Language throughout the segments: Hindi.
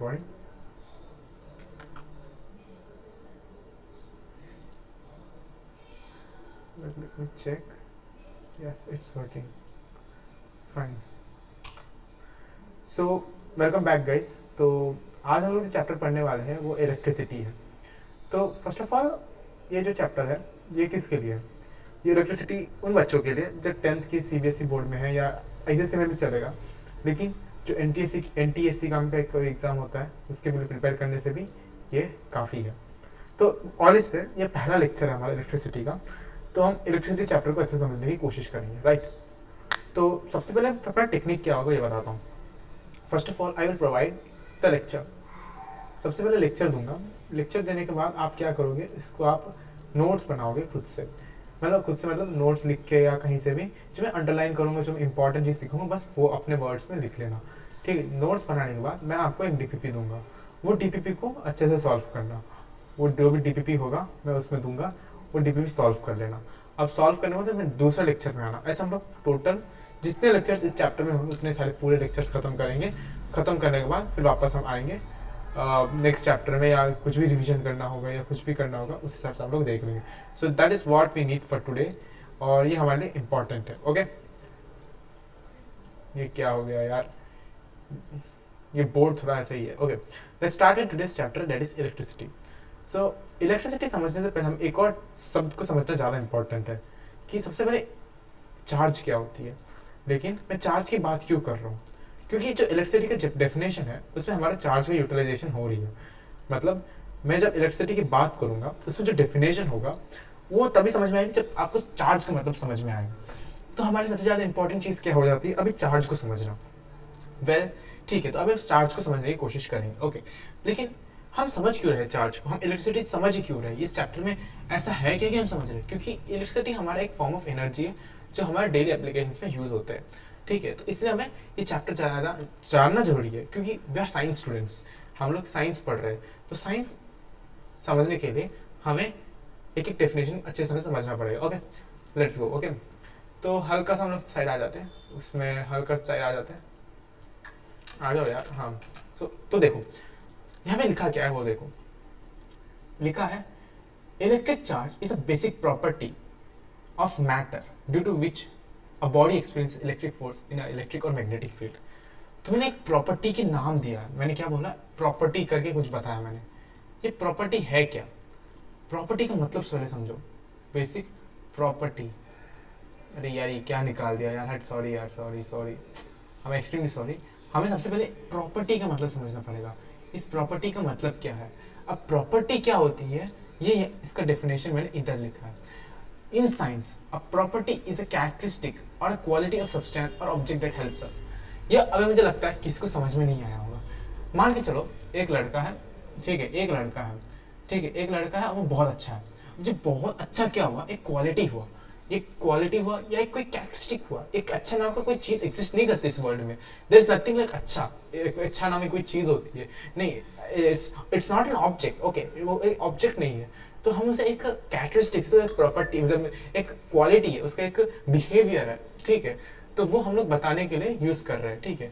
recording. Let me check. Yes, it's working. Fine. So welcome back guys. तो आज हम लोग जो चैप्टर पढ़ने वाले हैं वो इलेक्ट्रिसिटी है. तो फर्स्ट ऑफ ऑल ये जो चैप्टर है ये किसके लिए है? ये इलेक्ट्रिसिटी उन बच्चों के लिए जो 10th की सीबीएसई बोर्ड में है या आईसीएसई में भी चलेगा, लेकिन जो एनटीएससी का कोई एग्ज़ाम होता है उसके लिए प्रिपेयर करने से भी ये काफ़ी है. तो ऑल इज वेल, ये पहला लेक्चर है हमारा इलेक्ट्रिसिटी का. तो हम इलेक्ट्रिसिटी चैप्टर को अच्छे से समझने की कोशिश करेंगे, राइट. तो सबसे पहले अपना टेक्निक क्या होगा ये बताता हूँ. First of all I will provide the lecture. सबसे पहले लेक्चर दूंगा. लेक्चर देने के बाद आप क्या करोगे, इसको आप नोट्स बनाओगे खुद से. मतलब नोट्स लिख के या कहीं से भी, जो मैं अंडरलाइन करूँगा, जो मैं इंपॉर्टेंट चीज़ लिखूँगा, बस वो अपने वर्ड्स में लिख लेना, ठीक है. नोट्स बनाने के बाद मैं आपको एक डीपीपी दूंगा. वो डीपीपी को अच्छे से सॉल्व करना. वो जो भी डीपीपी होगा मैं उसमें दूंगा, वो डीपीपी सॉल्व कर लेना. अब सॉल्व करने के बाद मैं दूसरा लेक्चर में आना. ऐसा हम लोग टोटल जितने लेक्चर्स इस चैप्टर में होंगे उतने सारे पूरे लेक्चर्स खत्म करेंगे. खत्म करने के बाद फिर वापस हम आएंगे नेक्स्ट चैप्टर में, या कुछ भी रिवीजन करना होगा या कुछ भी करना होगा उस हिसाब से हम लोग देख लेंगे. So that is what we need for today, और ये हमारे लिए इम्पॉर्टेंट है. ओके, ये क्या हो गया यार, ये बोर्ड थोड़ा ऐसा ही है. Okay, let's start with today's chapter, that is electricity. So electricity समझने से पहले हम एक और शब्द को समझना ज़्यादा इंपॉर्टेंट है कि सबसे पहले चार्ज क्या होती है. लेकिन मैं चार्ज की बात क्यों कर रहा हूँ, क्योंकि जो इलेक्ट्रिसिटी का डेफिनेशन है उसमें हमारा चार्ज की यूटिलाइजेशन हो रही है. मतलब मैं जब इलेक्ट्रिसिटी की बात करूँगा उसमें जो डेफिनेशन होगा वो तभी समझ में आएगी जब आपको चार्ज का मतलब समझ में आएगा. तो हमारी सबसे ज़्यादा इंपॉर्टेंट चीज़ क्या हो जाती है, अभी चार्ज को समझना. वेल ठीक है, तो अभी हम चार्ज को समझने की कोशिश करेंगे. ओके, लेकिन हम समझ क्यों रहे चार्ज को, हम इलेक्ट्रिसिटी समझ ही क्यों रहे इस चैप्टर में? ऐसा है क्या कि हम समझ रहे हैं? क्योंकि इलेक्ट्रिसिटी हमारा एक फॉर्म ऑफ एनर्जी है जो हमारे डेली एप्लीकेशंस में यूज़ होते हैं, ठीक है. तो इसलिए हमें ये चैप्टर ज़्यादा जानना जरूरी है, क्योंकि वी आर साइंस स्टूडेंट्स, हम लोग साइंस पढ़ रहे हैं. तो साइंस समझने के लिए हमें एक एक डेफिनेशन अच्छे से समझना पड़ेगा. Okay, let's go. ओके, तो हल्का सा हम लोग साइड आ जाते हैं, उसमें हल्का सा साइड आ जाते हैं. आ जाओ यार. हाँ, तो देखो यहाँ पे लिखा क्या है, वो देखो. लिखा है electric charge is a basic property of matter due to which a body experience electric force in electric और मैग्नेटिक फील्ड. तो मैंने एक प्रॉपर्टी के नाम दिया. मैंने क्या बोला, प्रॉपर्टी करके कुछ बताया मैंने. ये प्रॉपर्टी है क्या? प्रॉपर्टी का मतलब पहले समझो. Basic property. अरे यार ये क्या निकाल दिया यार, सॉरी यार, सॉरी, हम एक्सट्रीमली सॉरी. हमें सबसे पहले प्रॉपर्टी का मतलब समझना पड़ेगा. इस प्रॉपर्टी का मतलब क्या है? अब प्रॉपर्टी क्या होती है, ये इसका डेफिनेशन मैंने इधर लिखा है. In science a property is a characteristic और अ क्वालिटी ऑफ सब्सटेंस और ऑब्जेक्ट दैट हेल्प्स अस. ये अभी मुझे लगता है किसी को समझ में नहीं आया होगा. मान के चलो एक लड़का है, ठीक है, एक लड़का है, वो बहुत अच्छा है. मुझे बहुत अच्छा क्या हुआ, एक क्वालिटी हुआ या एक कोई कैरेक्टरिस्टिक हुआ. एक अच्छा नाम का कोई चीज़ एग्जिस्ट नहीं करती इस वर्ल्ड में. देयर इज नथिंग लाइक अच्छा. एक अच्छा नाम की कोई चीज़ होती है नहीं. It's not an object. Okay, वो एक ऑब्जेक्ट नहीं है. तो हम उसे एक कैरेक्टरिस्टिक्स, एक प्रॉपर्टी, मतलब एक क्वालिटी है, उसका एक बिहेवियर है, ठीक है. तो वो हम लोग बताने के लिए यूज़ कर रहे हैं, ठीक है.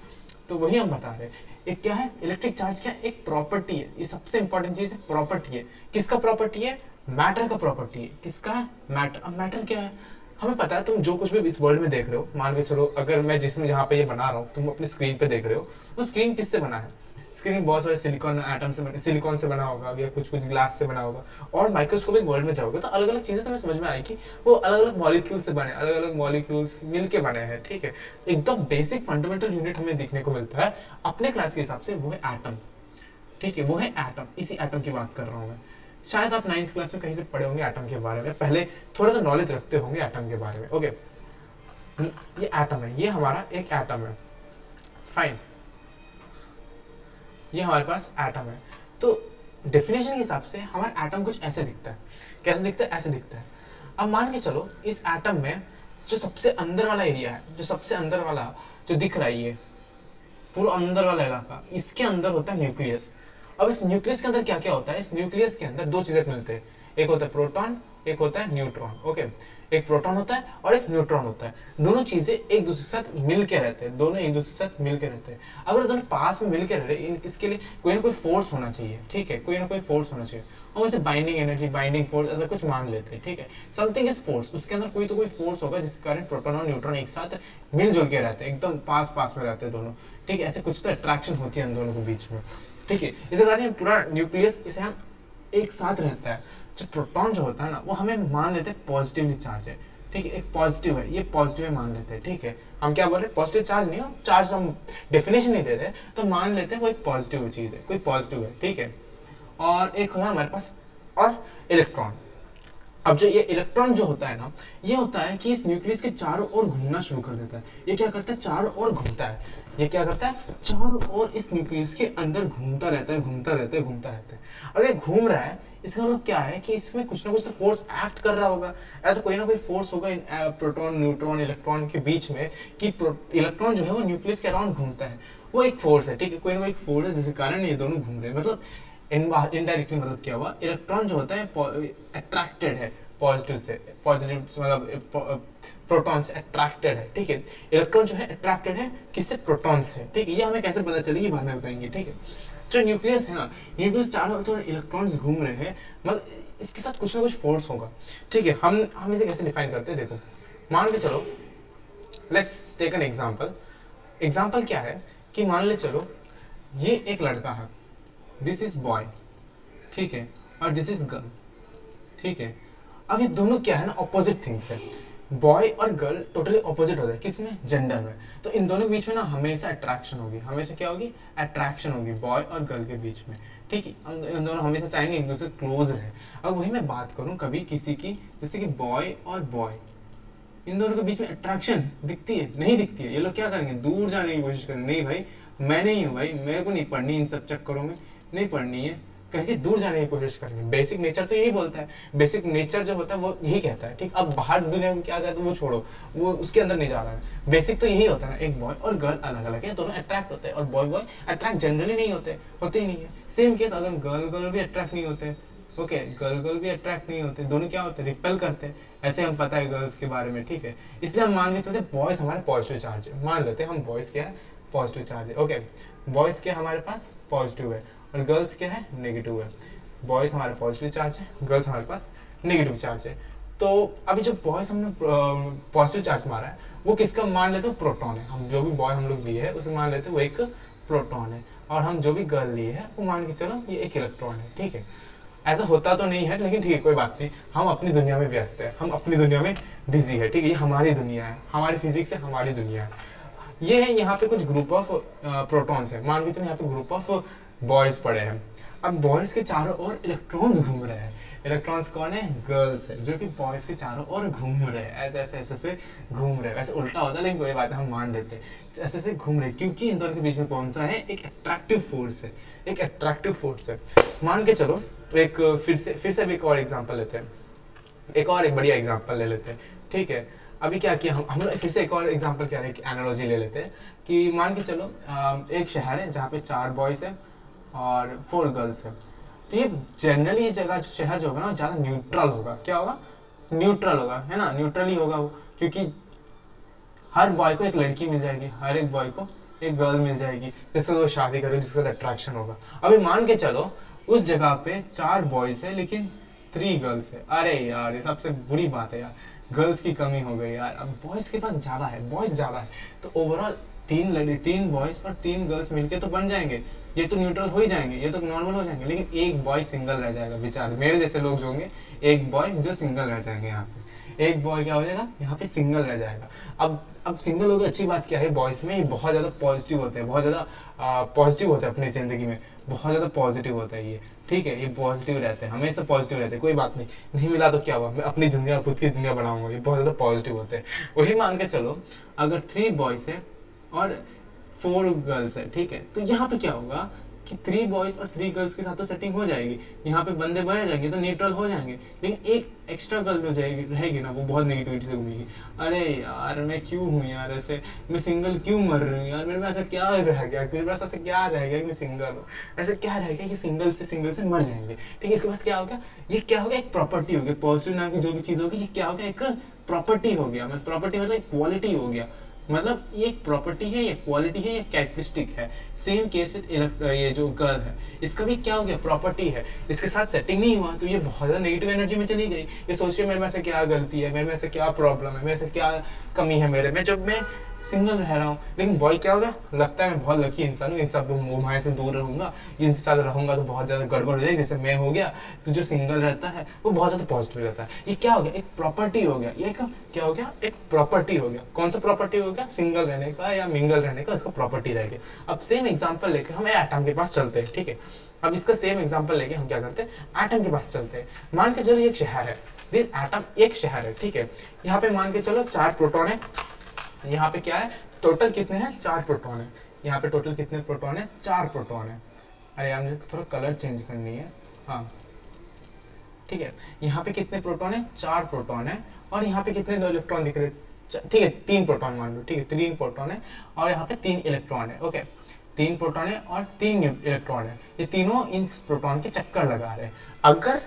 तो वही हम बता रहे हैं. एक क्या है, इलेक्ट्रिक चार्ज क्या है, एक प्रॉपर्टी है. ये सबसे इंपॉर्टेंट चीज़ है, प्रॉपर्टी है. किसका प्रॉपर्टी है? मैटर का प्रॉपर्टी है. किसका है? मैटर. अब मैटर क्या है हमें पता है. तुम जो कुछ भी इस वर्ल्ड में देख रहे हो, मान के चलो अगर मैं जिसमें जहाँ पे ये बना रहा हूँ तुम अपनी स्क्रीन पे देख रहे हो, वो स्क्रीन किससे बना है? स्क्रीन बहुत सारे सिलिकॉन एटम से, सिलिकॉन से बना होगा या कुछ ग्लास से बना होगा. और माइक्रोस्कोपिक वर्ल्ड में जाओगे तो अलग अलग चीज़ें तुम्हें समझ में आएगी. वो अलग अलग मॉलिक्यूल से बने, अलग अलग मॉलिक्यूल्स मिल के बने हैं, ठीक है. एकदम बेसिक फंडामेंटल यूनिट हमें देखने को मिलता है अपने क्लास के हिसाब से, वो है एटम, ठीक है. वो है एटम. इसी एटम की बात कर रहा हूँ मैं. शायद आप 9th क्लास में कहीं से पढ़े होंगे एटम के बारे में, पहले थोड़ा सा नॉलेज रखते होंगे एटम के बारे में. ओके, ये एटम है, ये हमारा एक एटम है. फाइन, ये हमारे पास एटम है. तो डेफिनेशन के हिसाब से हमारा एटम कुछ ऐसे दिखता है. कैसे दिखता है? ऐसे दिखता है. अब मान के चलो इस एटम में जो सबसे अंदर वाला एरिया है, जो सबसे अंदर वाला जो दिख रहा है, ये पूरा अंदर वाला इलाका, इसके अंदर होता है न्यूक्लियस. अब इस न्यूक्लियस के अंदर क्या क्या होता है? इस न्यूक्लियस के अंदर दो चीजें मिलते हैं. एक होता है प्रोटॉन एक होता है न्यूट्रॉन। ओके, एक प्रोटॉन होता है और एक न्यूट्रॉन होता है। दोनों चीजें एक दूसरे के साथ मिल के रहते हैं, दोनों एक दूसरे के साथ मिल के रहते हैं। अगर दोनों पास में मिल के रह रहे, इसके लिए कोई ना कोई फोर्स होना चाहिए, ठीक है, कोई ना कोई फोर्स होना चाहिए। हम उसे बाइंडिंग एनर्जी, बाइंडिंग फोर्स ऐसा कुछ मान लेते हैं, ठीक है। समथिंग इज फोर्स, उसके अंदर कोई तो कोई फोर्स होगा जिसके कारण प्रोटॉन और न्यूट्रॉन एक साथ मिलजुल के रहते हैं, एकदम पास पास में रहते हैं दोनों, ठीक है। ऐसे कुछ तो अट्रैक्शन होती है इन दोनों के बीच में, ठीक है। इसी कारण पूरा न्यूक्लियस इसे हम एक साथ रहता है। जो प्रोटॉन जो होता है ना, वो हमें मान लेते हैं पॉजिटिवली चार्ज है, ठीक है, एक पॉजिटिव है, ये पॉजिटिव है मान लेते हैं, ठीक है। हम क्या बोल रहे हैं, पॉजिटिव चार्ज नहीं हो, चार्ज हम डेफिनेशन नहीं दे रहे, तो मान लेते हैं वो एक पॉजिटिव चीज है, कोई पॉजिटिव है, ठीक है। और एक होगा हमारे पास और इलेक्ट्रॉन। अब जो ये इलेक्ट्रॉन जो होता है ना, ये होता है कि इस न्यूक्लियस के चारों ओर घूमना शुरू कर देता है। ये क्या करता है, चारों ओर घूमता है। ये क्या करता है, चारों ओर इस न्यूक्लियस के अंदर घूमता रहता है, घूमता रहता है, घूमता रहता है। अगर घूम रहा है, इसका मतलब क्या है कि इसमें कुछ ना कुछ तो फोर्स एक्ट कर रहा होगा। ऐसा कोई ना कोई फोर्स होगा इन प्रोटॉन, न्यूट्रॉन, इलेक्ट्रॉन के बीच में कि इलेक्ट्रॉन जो है वो न्यूक्लियस के अराउंड घूमता है। वो एक फोर्स है, ठीक है, कोई ना कोई फोर्स है जिसके कारण ये दोनों घूम रहे हैं। मतलब इनडायरेक्टली मतलब क्या हुआ, इलेक्ट्रॉन जो होता है अट्रैक्टेड है पॉजिटिव से, पॉजिटिव मतलब प्रोटॉन से अट्रैक्टेड है, ठीक है। इलेक्ट्रॉन जो है अट्रैक्टेड है किससे, प्रोटॉन से, ठीक है। ये हमें कैसे पता चलेगी बाद में बताएंगे, ठीक है। जो न्यूक्लियस है ना, न्यूक्लियस चारों ओर इलेक्ट्रॉन्स घूम रहे हैं, मतलब इसके साथ कुछ ना कुछ फोर्स होगा, ठीक है। हम इसे कैसे डिफाइन करते हैं, देखो मान के चलो, let's take an example. Example क्या है कि मान ले चलो ये एक लड़का है, दिस इज बॉय, ठीक है, और दिस इज गर्ल, ठीक है। अब ये दोनों क्या है ना, ऑपोजिट थिंग्स है। बॉय और गर्ल टोटली ऑपोजिट होता है, किसमें, जेंडर में। तो इन दोनों के बीच में ना हमेशा अट्रैक्शन होगी, हमेशा क्या होगी, अट्रैक्शन होगी बॉय और गर्ल के बीच में, ठीक है। इन दोनों हमेशा चाहेंगे एक दूसरे क्लोज रहे। अब वही मैं बात करूं कभी किसी की, जैसे कि बॉय और बॉय, इन दोनों के बीच में अट्रैक्शन दिखती है, नहीं दिखती है। ये लोग क्या करेंगे, दूर जाने की कोशिश करेंगे, नहीं भाई मैं नहीं हूँ, भाई मेरे को नहीं पढ़नी इन सब चक्करों में, नहीं पढ़नी है, कह के दूर जाने की कोशिश करेंगे। बेसिक नेचर तो यही बोलता है, बेसिक नेचर जो होता है वो यही कहता है, ठीक। अब बाहर दुनिया में क्या कहता है वो छोड़ो, वो उसके अंदर नहीं जा रहा है। बेसिक तो यही होता है ना, एक बॉय और गर्ल अलग अलग है, दोनों अट्रैक्ट होते हैं, और बॉय बॉय अट्रैक्ट जनरली नहीं होते, होते ही नहीं है। सेम केस अगर गर्ल गर्ल भी अट्रैक्ट नहीं होते, ओके, गर्ल गर्ल भी अट्रैक्ट नहीं होते, दोनों क्या होते हैं, रिपेल करते हैं। ऐसे हम पता है गर्ल्स के बारे में, ठीक है। इसलिए हम मान के चलते बॉयज हमारे पॉजिटिव चार्ज है, मान लेते हैं हम बॉयज क्या है, पॉजिटिव चार्ज है, ओके। बॉयज क्या हमारे पास पॉजिटिव है और गर्ल्स क्या है, नेगेटिव है। बॉयज हमारे पॉजिटिव चार्ज है, गर्ल्स हमारे पास नेगेटिव चार्ज है। तो अभी जो बॉयज हमने पॉजिटिव चार्ज मारा है, वो किसका मान लेते हो, प्रोटॉन है। हम जो भी बॉय हम लोग लिए है उसे मान लेते हैं वो एक प्रोटॉन है, और हम जो भी गर्ल लिए है वो मान के चलो ये एक इलेक्ट्रॉन है, ठीक है। ऐसा होता तो नहीं है, लेकिन ठीक है, कोई बात नहीं। हम अपनी दुनिया में व्यस्त है, हम अपनी दुनिया में बिजी है, ठीक है। ये हमारी दुनिया है, हमारी फिजिक्स है, हमारी दुनिया है। ये है, यहाँ पे कुछ ग्रुप ऑफ प्रोटॉन्स है, मान के चलो यहाँ पे ग्रुप ऑफ बॉयज पड़े हैं। अब बॉयज के चारों ओर इलेक्ट्रॉन्स घूम रहे हैं। इलेक्ट्रॉन्स कौन है, गर्ल्स है, जो कि बॉयज के चारों ओर घूम रहे हैं, ऐसे ऐसे ऐसे ऐसे घूम रहे हैं। वैसे उल्टा होता है, लेकिन कोई बात है, हम मान लेते हैं ऐसे ऐसे घूम रहे हैं, क्योंकि इन दोनों के बीच में कौन सा है, एक अट्रैक्टिव फोर्स है, एक अट्रैक्टिव फोर्स है। मान के चलो एक फिर से भी एक और एग्जांपल लेते हैं, एक बढ़िया एग्जांपल ले लेते हैं, ठीक है। अभी क्या किया हम लोग, फिर से एक और एग्जांपल क्या है, एक एनालॉजी ले लेते हैं कि मान के चलो एक शहर है जहाँ पे 4 बॉयज है और 4 गर्ल्स है। तो ये जनरली ये जगह शहर जो होगा ना, ज़्यादा न्यूट्रल होगा। क्या होगा, न्यूट्रल होगा, है ना, न्यूट्रल ही होगा वो, क्योंकि हर बॉय को एक लड़की मिल जाएगी, हर एक बॉय को एक गर्ल मिल जाएगी जिससे वो शादी करे, जिसके साथ अट्रैक्शन होगा। अभी मान के चलो उस जगह पे 4 बॉयज है लेकिन 3 गर्ल्स है। अरे यार ये सबसे बुरी बात है यार, गर्ल्स की कमी हो गई यार। अब बॉयज के पास ज़्यादा है, बॉयज ज़्यादा है, तो ओवरऑल 3 बॉयज और 3 गर्ल्स मिलके तो बन जाएंगे, ये तो न्यूट्रल हो ही जाएंगे, ये तो नॉर्मल हो जाएंगे। लेकिन एक बॉय सिंगल रह जाएगा, बेचारे मेरे जैसे लोग जो होंगे, एक बॉय जो सिंगल रह जाएंगे यहाँ पे, एक बॉय क्या हो जाएगा यहाँ पे, सिंगल रह जाएगा। अब सिंगल हो गए, अच्छी बात क्या है, बॉयज में ये बहुत ज़्यादा पॉजिटिव होते हैं, बहुत ज़्यादा पॉजिटिव होता है अपनी ज़िंदगी में, बहुत ज़्यादा पॉजिटिव होता है ये, ठीक है। ये पॉजिटिव रहते हैं, हमेशा पॉजिटिव रहते हैं, कोई बात नहीं, नहीं मिला तो क्या हुआ, मैं अपनी दुनिया, खुद की दुनिया बनाऊंगा। ये बहुत ज़्यादा पॉजिटिव होते हैं। वही मान के चलो अगर 3 बॉयज है और 4 गर्ल्स है, ठीक है, तो यहाँ पे क्या होगा, कि 3 बॉयज और 3 गर्ल्स के साथ तो सेटिंग हो जाएगी, यहाँ पे बंदे बढ़ जाएंगे तो न्यूट्रल हो जाएंगे, लेकिन एक एक्स्ट्रा गर्ल हो जाएगी रहेगी ना, वो बहुत नेगेटिविटी से घूमेगी। अरे यार मैं क्यों हूँ यार ऐसे, मैं सिंगल क्यों मर रही हूँ यार, मेरे पास ऐसा क्या रह गया, मेरे पास ऐसा क्या रह गया कि मैं सिंगल हूँ, ऐसा क्या रह गया कि सिंगल से मर जाएंगे। ठीक है, इसके पास क्या होगा, ये क्या होगा, एक प्रॉपर्टी हो गया, पॉजिटिव नाम की जो भी चीज़ होगी ये क्या होगा, एक प्रॉपर्टी हो गया। मतलब प्रॉपर्टी मतलब एक क्वालिटी हो गया, मतलब ये एक प्रॉपर्टी है, ये क्वालिटी है, ये कैरेक्टरिस्टिक है। सेम केस विद ये जो गर्ल है, इसका भी क्या हो गया, प्रॉपर्टी है। इसके साथ सेटिंग नहीं हुआ तो ये बहुत ज़्यादा नेगेटिव एनर्जी में चली गई। ये सोच रही है मेरे में से क्या गलती है, मेरे में से क्या प्रॉब्लम है, मेरे से क्या कमी है मेरे में, जब मैं सिंगल रह रहा हूँ। लेकिन बॉय क्या होगा, लगता है मैं बहुत लकी इंसान हूँ, इन सब मोहमाया से दूर रहूंगा, इनके साथ रहूंगा तो बहुत ज़्यादा गड़बड़ हो जाएगी, जैसे मैं हो गया। तो जो सिंगल रहता है वो बहुत ज़्यादा पॉजिटिव रहता है। ये क्या हो गया, एक प्रॉपर्टी हो गया, ये क्या हो गया, एक प्रॉपर्टी हो गया। कौन सा प्रॉपर्टी हो गया, सिंगल रहने का या मिंगल रहने का, इसका प्रॉपर्टी रह गया। अब सेम एग्जाम्पल लेके हम एटम के पास चलते हैं। ठीक है, अब इसका सेम एग्जाम्पल लेके हम क्या करते हैं, एटम के पास चलते हैं। मान के चलो एक शहर है, दिस एटम एक शहर है। ठीक है, यहाँ पे मान के चलो 4 प्रोटॉन है, यहाँ पे क्या है, टोटल कितने हैं, 4 प्रोटॉन है। यहाँ पे टोटल कितने प्रोटॉन है, 4 प्रोटॉन है। अरे यार मुझे थोड़ा कलर चेंज करनी है। हाँ ठीक है, यहाँ पे कितने प्रोटॉन है, 4 प्रोटॉन है। और यहाँ पे कितने इलेक्ट्रॉन दिख रहे हैं, ठीक है 3 प्रोटॉन मान लो। ठीक है 3 प्रोटॉन है और यहाँ पे 3 इलेक्ट्रॉन है। ओके 3 प्रोटॉन है और 3 इलेक्ट्रॉन है, ये तीनों इन प्रोटॉन के चक्कर लगा रहे हैं। अगर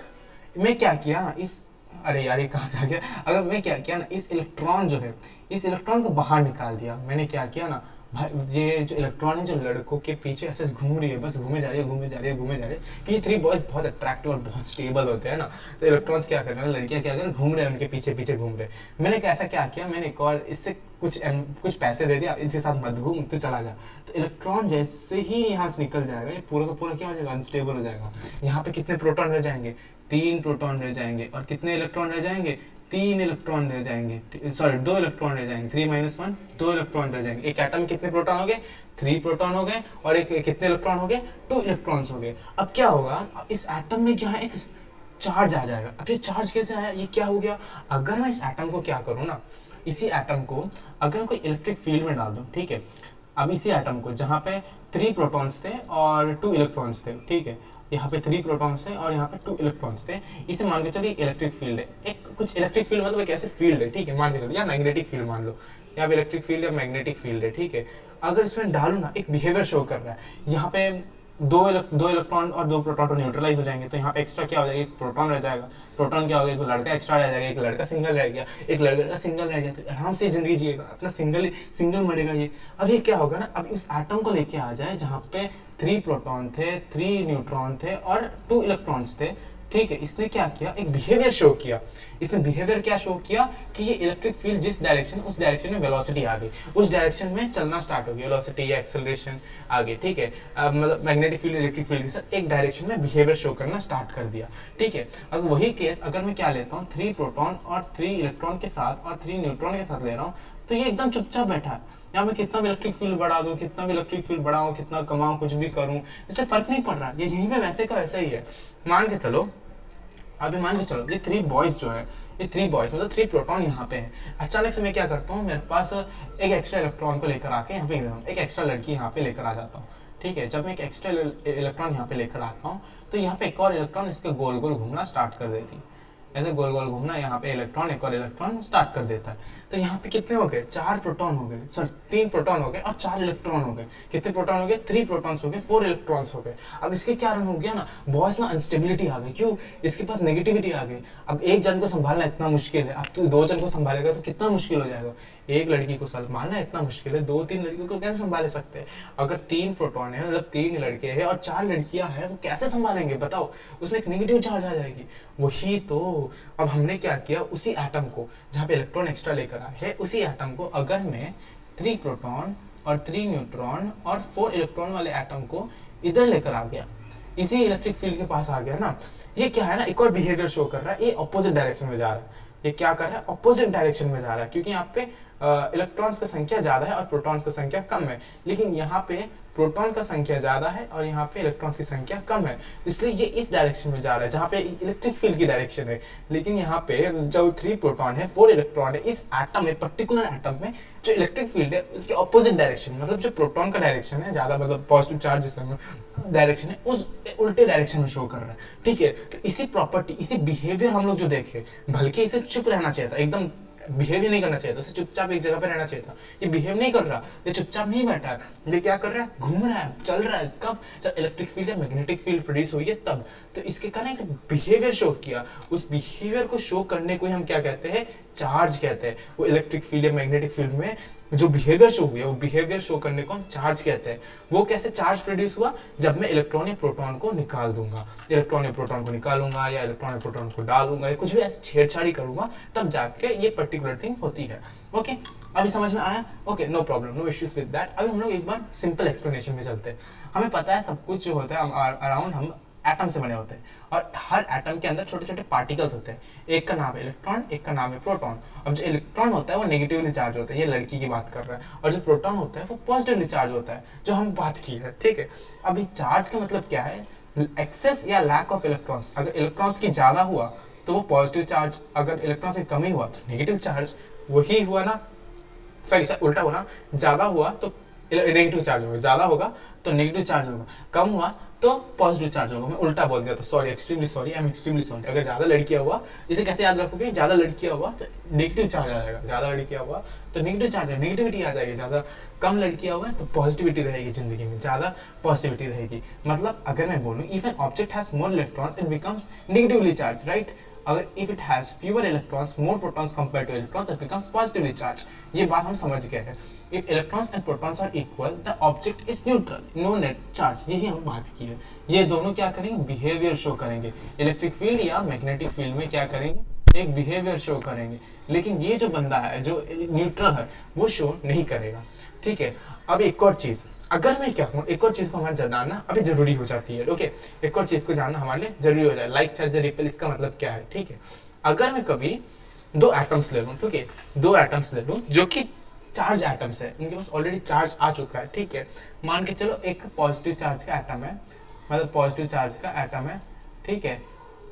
मैं क्या किया ना इस, अरे यार ये कहाँ से आ गया, अगर मैं क्या किया ना, इस इलेक्ट्रॉन जो है, इस इलेक्ट्रॉन को बाहर निकाल दिया। मैंने क्या किया ना भाई, ये जो इलेक्ट्रॉन है जो लड़कों के पीछे ऐसे घूम रही है, बस घूमे जा रही है, घूमे जा रही है, घूमे जा रही है, कि ये 3 बॉयज बहुत अट्रैक्टिव और बहुत स्टेबल होते हैं ना, तो इलेक्ट्रॉन्स क्या कर रहे हैं, लड़कियां क्या कर रही हैं, घूम रहे हैं उनके पीछे पीछे घूम रहे हैं। मैंने कैसा क्या किया, मैंने एक और इससे कुछ पैसे दे दिया, इनके साथ मत घूम तो चला जा। तो इलेक्ट्रॉन जैसे ही यहाँ से निकल जाएगा, ये पूरा का पूरा क्या हो जाएगा, अनस्टेबल हो जाएगा। यहाँ पे कितने प्रोटॉन रह जाएंगे, 3 प्रोटॉन रह जाएंगे। और कितने इलेक्ट्रॉन रह जाएंगे, 3 इलेक्ट्रॉन रह जाएंगे, सॉरी 2 इलेक्ट्रॉन रह जाएंगे, 3 - 1 2 इलेक्ट्रॉन रह जाएंगे। एक एटम में कितने प्रोटॉन हो गए, 3 प्रोटॉन हो गए। और एक कितने इलेक्ट्रॉन हो गए, 2 इलेक्ट्रॉन्स हो गए। अब क्या होगा, अब इस एटम में क्या है, एक चार्ज आ जाएगा। अब ये चार्ज कैसे आया, ये क्या हो गया, अगर मैं इस एटम को क्या करूँ ना, इसी एटम को अगर कोई इलेक्ट्रिक फील्ड में डाल दूँ। ठीक है, अब इसी एटम को जहाँ पे 3 प्रोटॉन्स थे और 2 इलेक्ट्रॉन्स थे, ठीक है, यहाँ पे 3 प्रोटॉन्स थे और यहाँ पे 2 इलेक्ट्रॉन्स थे, इसे मान के चलिए इलेक्ट्रिक फील्ड है। एक कुछ इलेक्ट्रिक फील्ड मतलब एक ऐसे फील्ड है, ठीक है, मान के चलो, या मैग्नेटिक फील्ड मान लो, या इलेक्ट्रिक फील्ड या मैग्नेटिक फील्ड है। ठीक है, अगर इसमें डालू ना, एक बिहेवियर शो कर रहा है। यहाँ पे दो इलेक्ट्रॉन और 2 प्रोटॉन तो न्यूट्रलाइज हो जाएंगे, तो यहाँ पे एक्स्ट्रा क्या हो जाएगा, एक प्रोटॉन रह जाएगा। प्रोटॉन क्या हो गया, एक लड़का एक्स्ट्रा रह जाएगा, एक लड़का सिंगल रह गया, एक लड़का सिंगल रह गया, तो आराम से जिंदगी जिएगा, अपना सिंगल मरेगा ये। अब ये क्या होगा ना, अब इस एटम को लेके आ जाए जहाँ पे 3 प्रोटॉन थे, 3 न्यूट्रॉन थे और 2 इलेक्ट्रॉन्स थे। ठीक है, इसने क्या किया, एक बिहेवियर शो किया। इसने बिहेवियर क्या शो किया कि ये इलेक्ट्रिक फील्ड जिस डायरेक्शन, उस डायरेक्शन में वेलोसिटी आ गई, उस डायरेक्शन में चलना स्टार्ट हो गया, वेलोसिटी या एक्सेलरेशन आ गई। ठीक है, मतलब मैग्नेटिक फील्ड इलेक्ट्रिक फील्ड के साथ एक डायरेक्शन में बिहेवियर शो करना स्टार्ट कर दिया। ठीक है, अब वही केस अगर मैं क्या लेता हूँ, 3 प्रोटॉन और 3 इलेक्ट्रॉन के साथ और 3 न्यूट्रॉन के साथ ले रहा हूँ, तो ये एकदम चुपचाप बैठा है। यहाँ मैं कितना भी इलेक्ट्रिक फील्ड बढ़ा दूं, कितना भी इलेक्ट्रिक फील्ड बढ़ाऊं, कितना कमाऊं, कुछ भी करूं, इससे फर्क नहीं पड़ रहा। ये यहीं पे वैसे का वैसा ही है। मान के चलो, अभी मान के चलो ये 3 बॉयज जो है, ये 3 बॉयज मतलब 3 प्रोटॉन यहाँ पे है। अचानक से मैं क्या करता हूँ, मेरे पास एक एक्स्ट्रा इलेक्ट्रॉन को लेकर आके यहाँ पे एक एक्स्ट्रा लड़की यहाँ पे लेकर आ जाता हूँ। ठीक है, जब मैं एक एक्स्ट्रा इलेक्ट्रॉन यहाँ पे लेकर आता हूँ, तो यहाँ पे एक और इलेक्ट्रॉन इसके गोल गोल घूमना स्टार्ट कर देती है। ऐसे गोल गोल घूमना, यहाँ पे इलेक्ट्रॉन एक और इलेक्ट्रॉन स्टार्ट कर देता है। तो यहाँ पे कितने हो गए, 4 प्रोटॉन हो गए, सर 3 प्रोटॉन हो गए और 4 इलेक्ट्रॉन हो गए। कितने प्रोटॉन हो गए, 3 प्रोटॉन्स हो गए, 4 इलेक्ट्रॉन्स हो गए। अब इसके कारण हो गया ना, बॉयज ना अनस्टेबिलिटी आ गई। क्यों, इसके पास नेगेटिविटी आ गई। अब एक जन को संभालना इतना मुश्किल है, अब तू 2 जन को संभालेगा तो कितना मुश्किल हो जाएगा। एक लड़की को संभालना इतना मुश्किल है, 2-3 लड़कियों को कैसे संभाल सकते हैं। अगर 3 प्रोटॉन है मतलब 3 लड़के हैं और 4 लड़कियां हैं, वो कैसे संभालेंगे बताओ, उसमें एक नेगेटिव चार्ज आ जाएगी। वही तो अब हमने क्या किया, उसी एटम को जहाँ पे इलेक्ट्रॉन एक्स्ट्रा लेकर आए हैं, उसी एटम को अगर मैं 3 प्रोटॉन और 3 न्यूट्रॉन और 4 इलेक्ट्रॉन वाले एटम को इधर लेकर आ गया, इसी इलेक्ट्रिक फील्ड के पास आ गया ना, ये क्या है ना, एक और बिहेवियर शो कर रहा है। ये ऑपोजिट डायरेक्शन में जा रहा है। ये क्या कर रहा है, ऑपोजिट डायरेक्शन में जा रहा है, क्योंकि यहाँ पे इलेक्ट्रॉन्स की संख्या ज्यादा है और प्रोटॉन्स की संख्या कम है। लेकिन यहाँ पे प्रोटॉन का संख्या ज़्यादा है और यहाँ पे इलेक्ट्रॉन्स की संख्या कम है, इसलिए ये इस डायरेक्शन में जा रहा है जहाँ पे इलेक्ट्रिक फील्ड की डायरेक्शन है। लेकिन यहाँ पे जो 3 प्रोटॉन है 4 इलेक्ट्रॉन है, इस एटम में, पर्टिकुलर एटम में जो इलेक्ट्रिक फील्ड है उसके ऑपोजिट डायरेक्शन, मतलब जो प्रोटॉन का डायरेक्शन है ज़्यादा, मतलब पॉजिटिव चार्ज जिस डायरेक्शन है उस उल्टे डायरेक्शन में शो कर रहा है। ठीक है, तो इसी प्रॉपर्टी, इसी बिहेवियर हम लोग जो देखे, बल्कि इसे चुप रहना चाहिए था, एकदम बिहेव नहीं करना चाहिए था, उसे चुपचाप एक जगह पे रहना चाहिए था। ये बिहेव नहीं कर रहा, ये चुपचाप नहीं बैठा है, ये क्या कर रहा है, घूम रहा है, चल रहा है। कब? जब इलेक्ट्रिक फील्ड या मैग्नेटिक फील्ड प्रोड्यूस हुई है तब। तो इसके कारण एक बिहेवियर शो किया, उस बिहेवियर को शो करने को हम क्या कहते हैं, चार्ज कहते हैं। वो इलेक्ट्रिक फील्ड या मैग्नेटिक फील्ड में जो बिहेवियर शो हुआ, वो बिहेवियर शो करने को हम चार्ज कहते हैं। वो कैसे चार्ज प्रोड्यूस हुआ, जब मैं इलेक्ट्रॉन या प्रोटॉन को निकाल दूंगा, इलेक्ट्रॉन या प्रोटॉन को निकालूंगा या इलेक्ट्रॉन या प्रोटॉन को डालूंगा या कुछ भी ऐसे छेड़छाड़ी करूंगा, तब जाके ये पर्टिकुलर थिंग होती है। ओके, अभी समझ में आया? Okay, no problem, no issues with that. अभी हम लोग एक बार सिंपल एक्सप्लेनेशन में चलते हैं। हमें पता है सब कुछ जो होता है अराउंड हम एटम से बने होते हैं, और हर एटम के अंदर छोटे छोटे पार्टिकल्स होते हैं। एक का नाम है इलेक्ट्रॉन, एक का नाम है प्रोटॉन। अब जो इलेक्ट्रॉन होता है वो नेगेटिवली चार्ज होता है, ये लड़की की बात कर रहा है, और जो प्रोटॉन होता है वो पॉजिटिवली चार्ज होता है, जो हम बात की है। ठीक है, अभी चार्ज का मतलब क्या है, एक्सेस या लैक ऑफ इलेक्ट्रॉन्स। अगर इलेक्ट्रॉन्स की ज्यादा हुआ तो वो पॉजिटिव चार्ज, अगर इलेक्ट्रॉन्स की कमी हुआ तो नेगेटिव चार्ज। वही हुआ ना, सॉरी उल्टा बोला, ज्यादा हुआ तो नेगेटिव चार्ज होगा, ज्यादा होगा तो नेगेटिव चार्ज होगा, कम हुआ तो पॉजिटिव चार्ज होगा। मैं उल्टा बोल दिया तो sorry, extremely sorry, I am extremely sorry. अगर ज्यादा लड़कियां हुआ, इसे कैसे याद रखोगे, ज्यादा लड़कियां हुआ तो नेगेटिव चार्ज आ जाएगा, ज्यादा लड़कियां हुआ तो नेगेटिव चार्ज, नेगेटिविटी आ जाएगी। ज्यादा कम लड़कियां हुआ तो पॉजिटिविटी रहेगी जिंदगी में, ज्यादा पॉजिटिविटी रहेगी। मतलब अगर मैं बोलूं if an object has more electrons it becomes negatively charge, right. अगर if it has fewer electrons more protons compare to electrons it becomes positively charge. ये बात हम समझ गए हैं। If electrons and protons are equal the object is neutral, no net charge, यही हम बात की है। ये दोनों क्या करेंगे, बिहेवियर शो करेंगे। इलेक्ट्रिक फील्ड या मैग्नेटिक फील्ड में क्या करेंगे, एक बिहेवियर शो करेंगे। लेकिन ये जो बंदा है जो न्यूट्रल है वो शो नहीं करेगा। ठीक है, अब एक और चीज, अगर मैं क्या हूँ, एक और चीज को हमारे जानना अभी जरूरी हो जाती है। ओके, एक और चीज को जानना हमारे लिए जरूरी हो जाए, लाइक चार्ज रिपेल, इसका मतलब क्या है। ठीक है, अगर मैं कभी दो एटम्स ले लूँ, ठीक है, दो एटम्स ले लूँ जो कि चार्ज एटम्स है, इनके पास ऑलरेडी चार्ज आ चुका है। ठीक है, मान के चलो एक पॉजिटिव चार्ज का एटम है, मतलब पॉजिटिव चार्ज का एटम है, ठीक है,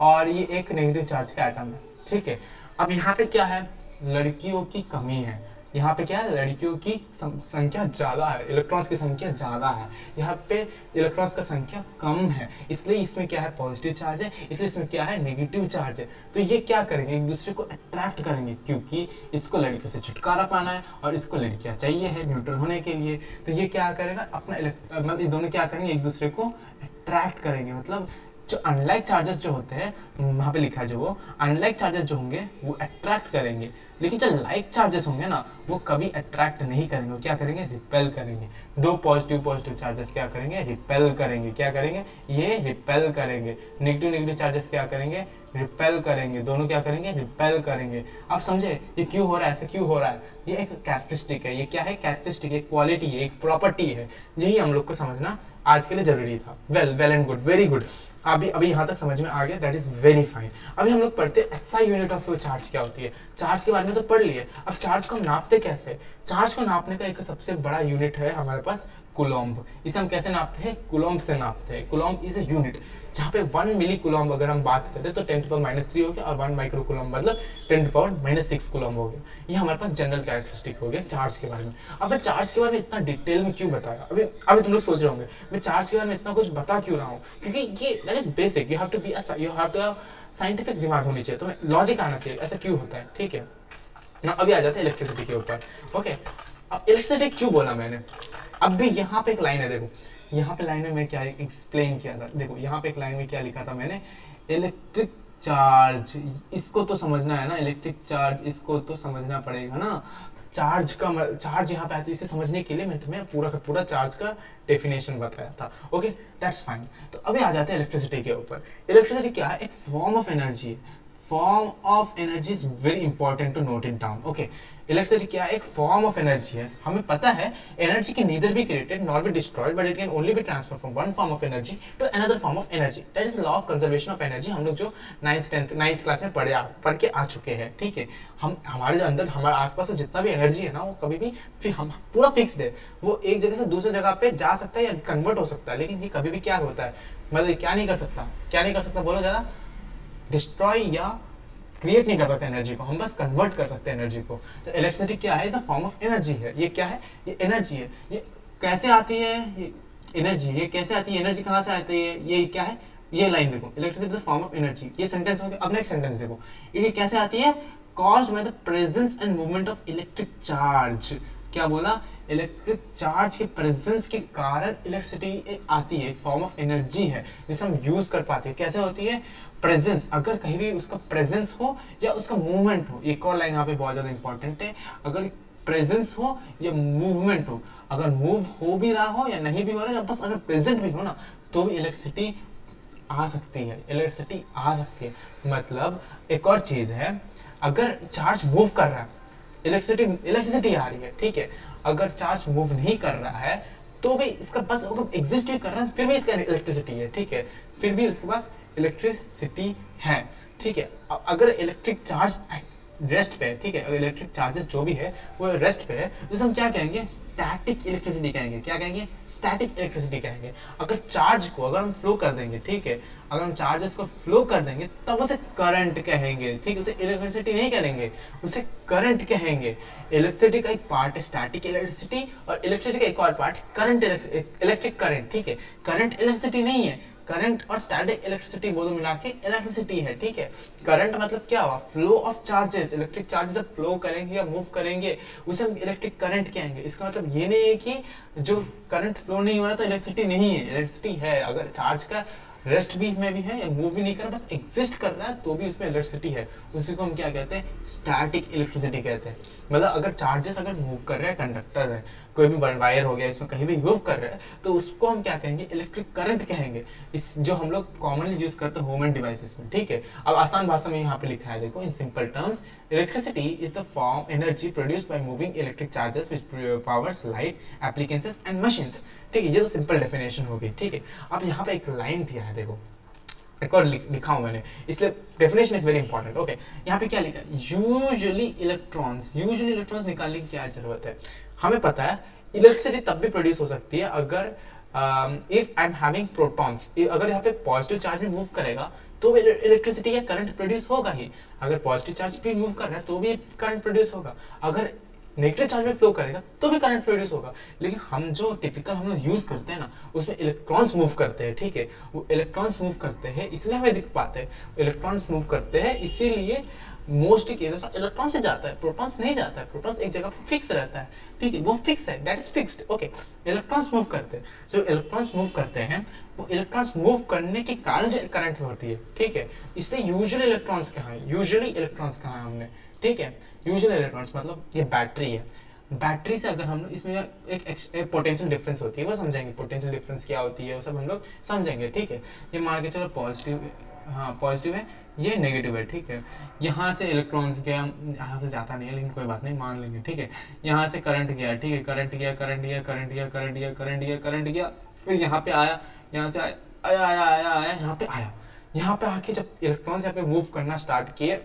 और ये एक नेगेटिव चार्ज का एटम है। ठीक है, अब यहाँ पे क्या है, लड़कियों की कमी है। यहाँ पे क्या है, लड़कियों की संख्या ज्यादा है, इलेक्ट्रॉन्स की संख्या ज्यादा है। यहाँ पे इलेक्ट्रॉन्स का संख्या कम है, इसलिए इसमें क्या है, पॉजिटिव चार्ज है, इसलिए इसमें क्या है, नेगेटिव चार्ज है। तो ये क्या करेंगे, एक दूसरे को अट्रैक्ट करेंगे, क्योंकि इसको लड़कियों से छुटकारा पाना है और इसको लड़कियां चाहिए है न्यूट्रल होने के लिए। तो ये क्या करेगा, अपना मतलब ये दोनों क्या करेंगे, एक दूसरे को अट्रैक्ट करेंगे। मतलब जो अनलाइक चार्जेस जो होते हैं, वहाँ पे लिखा है जो, वो अनलाइक चार्जेस जो होंगे वो अट्रैक्ट करेंगे, लेकिन जो लाइक चार्जेस होंगे ना वो कभी अट्रैक्ट नहीं करेंगे, वो क्या करेंगे, रिपेल करेंगे। दो पॉजिटिव चार्जेस क्या करेंगे, रिपेल करेंगे। क्या करेंगे, ये रिपेल करेंगे। नेगेटिव चार्जेस क्या करेंगे, रिपेल करेंगे। दोनों क्या करेंगे, रिपेल करेंगे। आप समझे ये क्यों हो रहा है, ऐसे क्यों हो रहा है, ये एक कैरेक्टरिस्टिक है। ये क्या है, कैरेक्टरिस्टिक, एक क्वालिटी है, एक प्रॉपर्टी है। यही हम लोग को समझना आज के लिए जरूरी था। Well and good, very good. अभी यहाँ तक समझ में आ गया, दैट इज वेरी फाइन। अभी हम लोग पढ़ते हैं एसआई यूनिट ऑफ चार्ज क्या होती है। चार्ज के बारे में तो पढ़ लिए, अब चार्ज को नापते कैसे। चार्ज को नापने का एक सबसे बड़ा यूनिट है हमारे पास, कूलम्ब। इसे हम कैसे नापते हैं, कूलम्ब से नापते हैं। कूलम्ब इज ए यूनिट, जहाँ पे 1 मिली कूलम्ब अगर हम बात करते हैं तो 10⁻³ हो गया, और 1 माइक्रो कूलम्ब मतलब 10⁻⁻6 कूलम्ब हो गया। ये हमारे पास जनरल कैरेक्टरिस्टिक हो गया चार्ज के बारे में। अब मैं चार्ज के बारे में इतना डिटेल में क्यों बताया, अभी तुम लोग सोच रहे होंगे मैं चार्ज के बारे में इतना कुछ बता क्यों रहा हूँ, क्योंकि ये that is basic. You have to scientific दिमाग होनी चाहिए, तुम्हें लॉजिक आना चाहिए, ऐसा क्यों होता है। ठीक है ना, अभी आ जाते हैं इलेक्ट्रिसिटी के ऊपर। ओके, अब इलेक्ट्रिसिटी क्यों बोला मैंने, अब भी यहाँ पे एक लाइन है, देखो यहाँ पे लाइन में मैं क्या एक्सप्लेन किया था। देखो यहाँ पे एक लाइन में क्या लिखा था मैंने, इलेक्ट्रिक चार्ज, इसको तो समझना है ना, इलेक्ट्रिक चार्ज इसको तो समझना पड़ेगा ना। चार्ज यहाँ पे आया, तो इसे समझने के लिए मैं तुम्हें पूरा का पूरा चार्ज का डेफिनेशन बताया था। Okay, that's fine. तो अभी आ जाते हैं इलेक्ट्रिसिटी के ऊपर। इलेक्ट्रिसिटी क्या है, एक फॉर्म ऑफ एनर्जी है। Form of energy is very important to note it down. Okay, electricity क्या है? एक फॉर्म ऑफ एनर्जी है। हमें पता है energy can neither be created nor be destroyed, but it can only be transfer from one form of energy to another form of energy. That is law of conservation of energy. हम लोग जो 9th क्लास में पढ़ के आ चुके हैं, ठीक है। हम हमारे जो अंदर हमारे आसपास जितना भी एनर्जी है ना, वो कभी भी फिर हम पूरा फिक्स्ड है। वो एक जगह से दूसरी जगह पे जा सकता है या कन्वर्ट हो सकता है, लेकिन ये कभी भी क्या होता है, मतलब क्या नहीं कर सकता, क्या नहीं कर सकता बोलो जरा? डिस्ट्रॉय या क्रिएट नहीं कर सकते एनर्जी को, हम बस कन्वर्ट कर सकते हैं एनर्जी को। तो इलेक्ट्रिसिटी क्या है? Is a form of energy है। ये क्या है? ये एनर्जी है। ये कैसे आती है? ये एनर्जी, ये कैसे आती है? एनर्जी कहाँ से आती है? ये क्या है? ये लाइन देखो, electricity is the form of energy. ये सेंटेंस हो गया। अब नेक्स्ट सेंटेंस देखो, ये कैसे आती है? Caused by the presence and movement of electric charge. क्या बोला? इलेक्ट्रिक चार्ज के प्रेजेंस के कारण इलेक्ट्रिसिटी आती है। एक फॉर्म ऑफ एनर्जी है जिसे हम यूज कर पाते हैं। कैसे होती है? प्रेजेंस, अगर कहीं भी उसका प्रेजेंस हो या उसका मूवमेंट हो। एक और लाइन यहाँ पे बहुत ज्यादा इंपॉर्टेंट है, अगर प्रेजेंस हो या मूवमेंट हो, अगर मूव हो भी रहा हो या नहीं भी हो रहा है, बस अगर प्रेजेंट भी हो ना, तो भी इलेक्ट्रिसिटी आ सकती है। इलेक्ट्रिसिटी आ सकती है। मतलब एक और चीज है, अगर चार्ज मूव कर रहा है, इलेक्ट्रिसिटी आ रही है, ठीक है। अगर चार्ज मूव नहीं कर रहा है तो भी इसका बस एग्जिस्ट भी कर रहा है, फिर भी इसका इलेक्ट्रिसिटी है, ठीक है। फिर भी उसके पास इलेक्ट्रिसिटी है, ठीक है। अगर इलेक्ट्रिक चार्ज रेस्ट पे है, ठीक है, अगर इलेक्ट्रिक चार्जेस जो भी है वो रेस्ट पे है, तो हम क्या कहेंगे? स्टैटिक इलेक्ट्रिसिटी कहेंगे। क्या कहेंगे? स्टैटिक इलेक्ट्रिसिटी कहेंगे। अगर चार्ज को अगर हम फ्लो कर देंगे, ठीक है, अगर हम चार्जेस को फ्लो कर देंगे तब उसे करंट कहेंगे, ठीक है। उसे इलेक्ट्रिसिटी नहीं कहेंगे, उसे करंट कहेंगे। इलेक्ट्रिसिटी का एक पार्ट है स्टैटिक इलेक्ट्रिसिटी, और इलेक्ट्रिसिटी का एक और पार्ट करंट, इलेक्ट्रिक करंट, ठीक है। करंट इलेक्ट्रिसिटी नहीं है, करंट और स्टैटिक इलेक्ट्रिसिटी वो दो मिला के इलेक्ट्रिसिटी है, ठीक है। करंट मतलब क्या हुआ? Flow of charges. Electric charges जब फ्लो करेंगे या मूव करेंगे उसे हम इलेक्ट्रिक करंट कहेंगे। इसका मतलब ये नहीं है कि जो करंट फ्लो नहीं हो रहा तो इलेक्ट्रिसिटी नहीं है, इलेक्ट्रिसिटी है। अगर चार्ज का रेस्ट भी में भी है या मूव भी नहीं कर रहा, बस एग्जिस्ट कर रहा है, तो भी उसमें इलेक्ट्रिसिटी है। उसी को हम क्या कहते हैं? स्टैटिक इलेक्ट्रिसिटी कहते हैं। मतलब अगर चार्जेस अगर मूव कर रहे हैं, कंडक्टर है, कोई भी वायर हो गया, इसमें कहीं भी मूव कर रहे हैं, तो उसको हम क्या कहेंगे? इलेक्ट्रिक करंट कहेंगे। इस जो हम लोग कॉमनली यूज करते हैं होम एंड डिवाइसेस में, ठीक है। अब आसान भाषा में यहाँ पे लिखा है, देखो, in simple terms, electricity is the form energy produced by moving electric charges which powers light appliances and machines, ठीक है। ये तो सिंपल डेफिनेशन हो गई, ठीक है। अब यहाँ पे एक लाइन दिया है, देखो, एक और लिखा हूं मैंने, इसलिए definition is very important. Okay, यहाँ पे क्या लिखा है? यूजुअली इलेक्ट्रॉन्स निकालने की क्या जरूरत है? हमें पता है इलेक्ट्रिसिटी तब भी प्रोड्यूस हो सकती है अगर if I am having protons, अगर यहाँ पे पॉजिटिव चार्ज भी मूव करेगा तो इलेक्ट्रिसिटी या करंट प्रोड्यूस होगा ही। अगर पॉजिटिव चार्ज भी मूव कर रहा है तो भी करंट प्रोड्यूस होगा। अगर नेगेटिव चार्ज में फ्लो करेगा तो भी करंट प्रोड्यूस होगा। लेकिन हम जो टिपिकल हम लोग यूज करते हैं ना, उसमें इलेक्ट्रॉन्स मूव करते हैं, ठीक है। वो इलेक्ट्रॉन्स मूव करते हैं इसलिए हमें दिख पाते हैं। इलेक्ट्रॉन्स मूव करते हैं इसीलिए मोस्ट केसेस इलेक्ट्रॉन से जाता है, प्रोटॉन्स नहीं जाता है। प्रोटॉन्स एक जगह पे फिक्स रहता है, ठीक है, वो फिक्स है, that is fixed. Okay, electrons move करते हैं, जो इलेक्ट्रॉन्स मूव करते हैं वो इलेक्ट्रॉन्स मूव करने के कारण जो करंट होती है, ठीक है। इसलिए यूजुअली इलेक्ट्रॉन्स कहाँ है? यूजुअली इलेक्ट्रॉन्स कहाँ है हमने, ठीक है। यूजुअली इलेक्ट्रॉन्स मतलब ये बैटरी है। बैटरी से अगर हम लोग इसमें एक पोटेंशियल डिफरेंस होती है, वो समझेंगे। पोटेंशियल डिफरेंस क्या होती है वो सब हम लोग समझेंगे, ठीक है। ये मान के चलो पॉजिटिव, हाँ पॉजिटिव है, ये नेगेटिव है, ठीक है। यहाँ से इलेक्ट्रॉन्स गया, यहाँ से जाता नहीं है लेकिन कोई बात नहीं, मान लेंगे, ठीक है। यहाँ से करंट गया, ठीक है, करंट गया, करंट गया, करंट गया, करंट गया, करंट गया, करंट गया, फिर यहाँ पे आया, यहाँ से आया, आया आया आया आया, यहाँ पे आया। यहाँ पे आके जब इलेक्ट्रॉन्स यहाँ पे मूव करना स्टार्ट किए,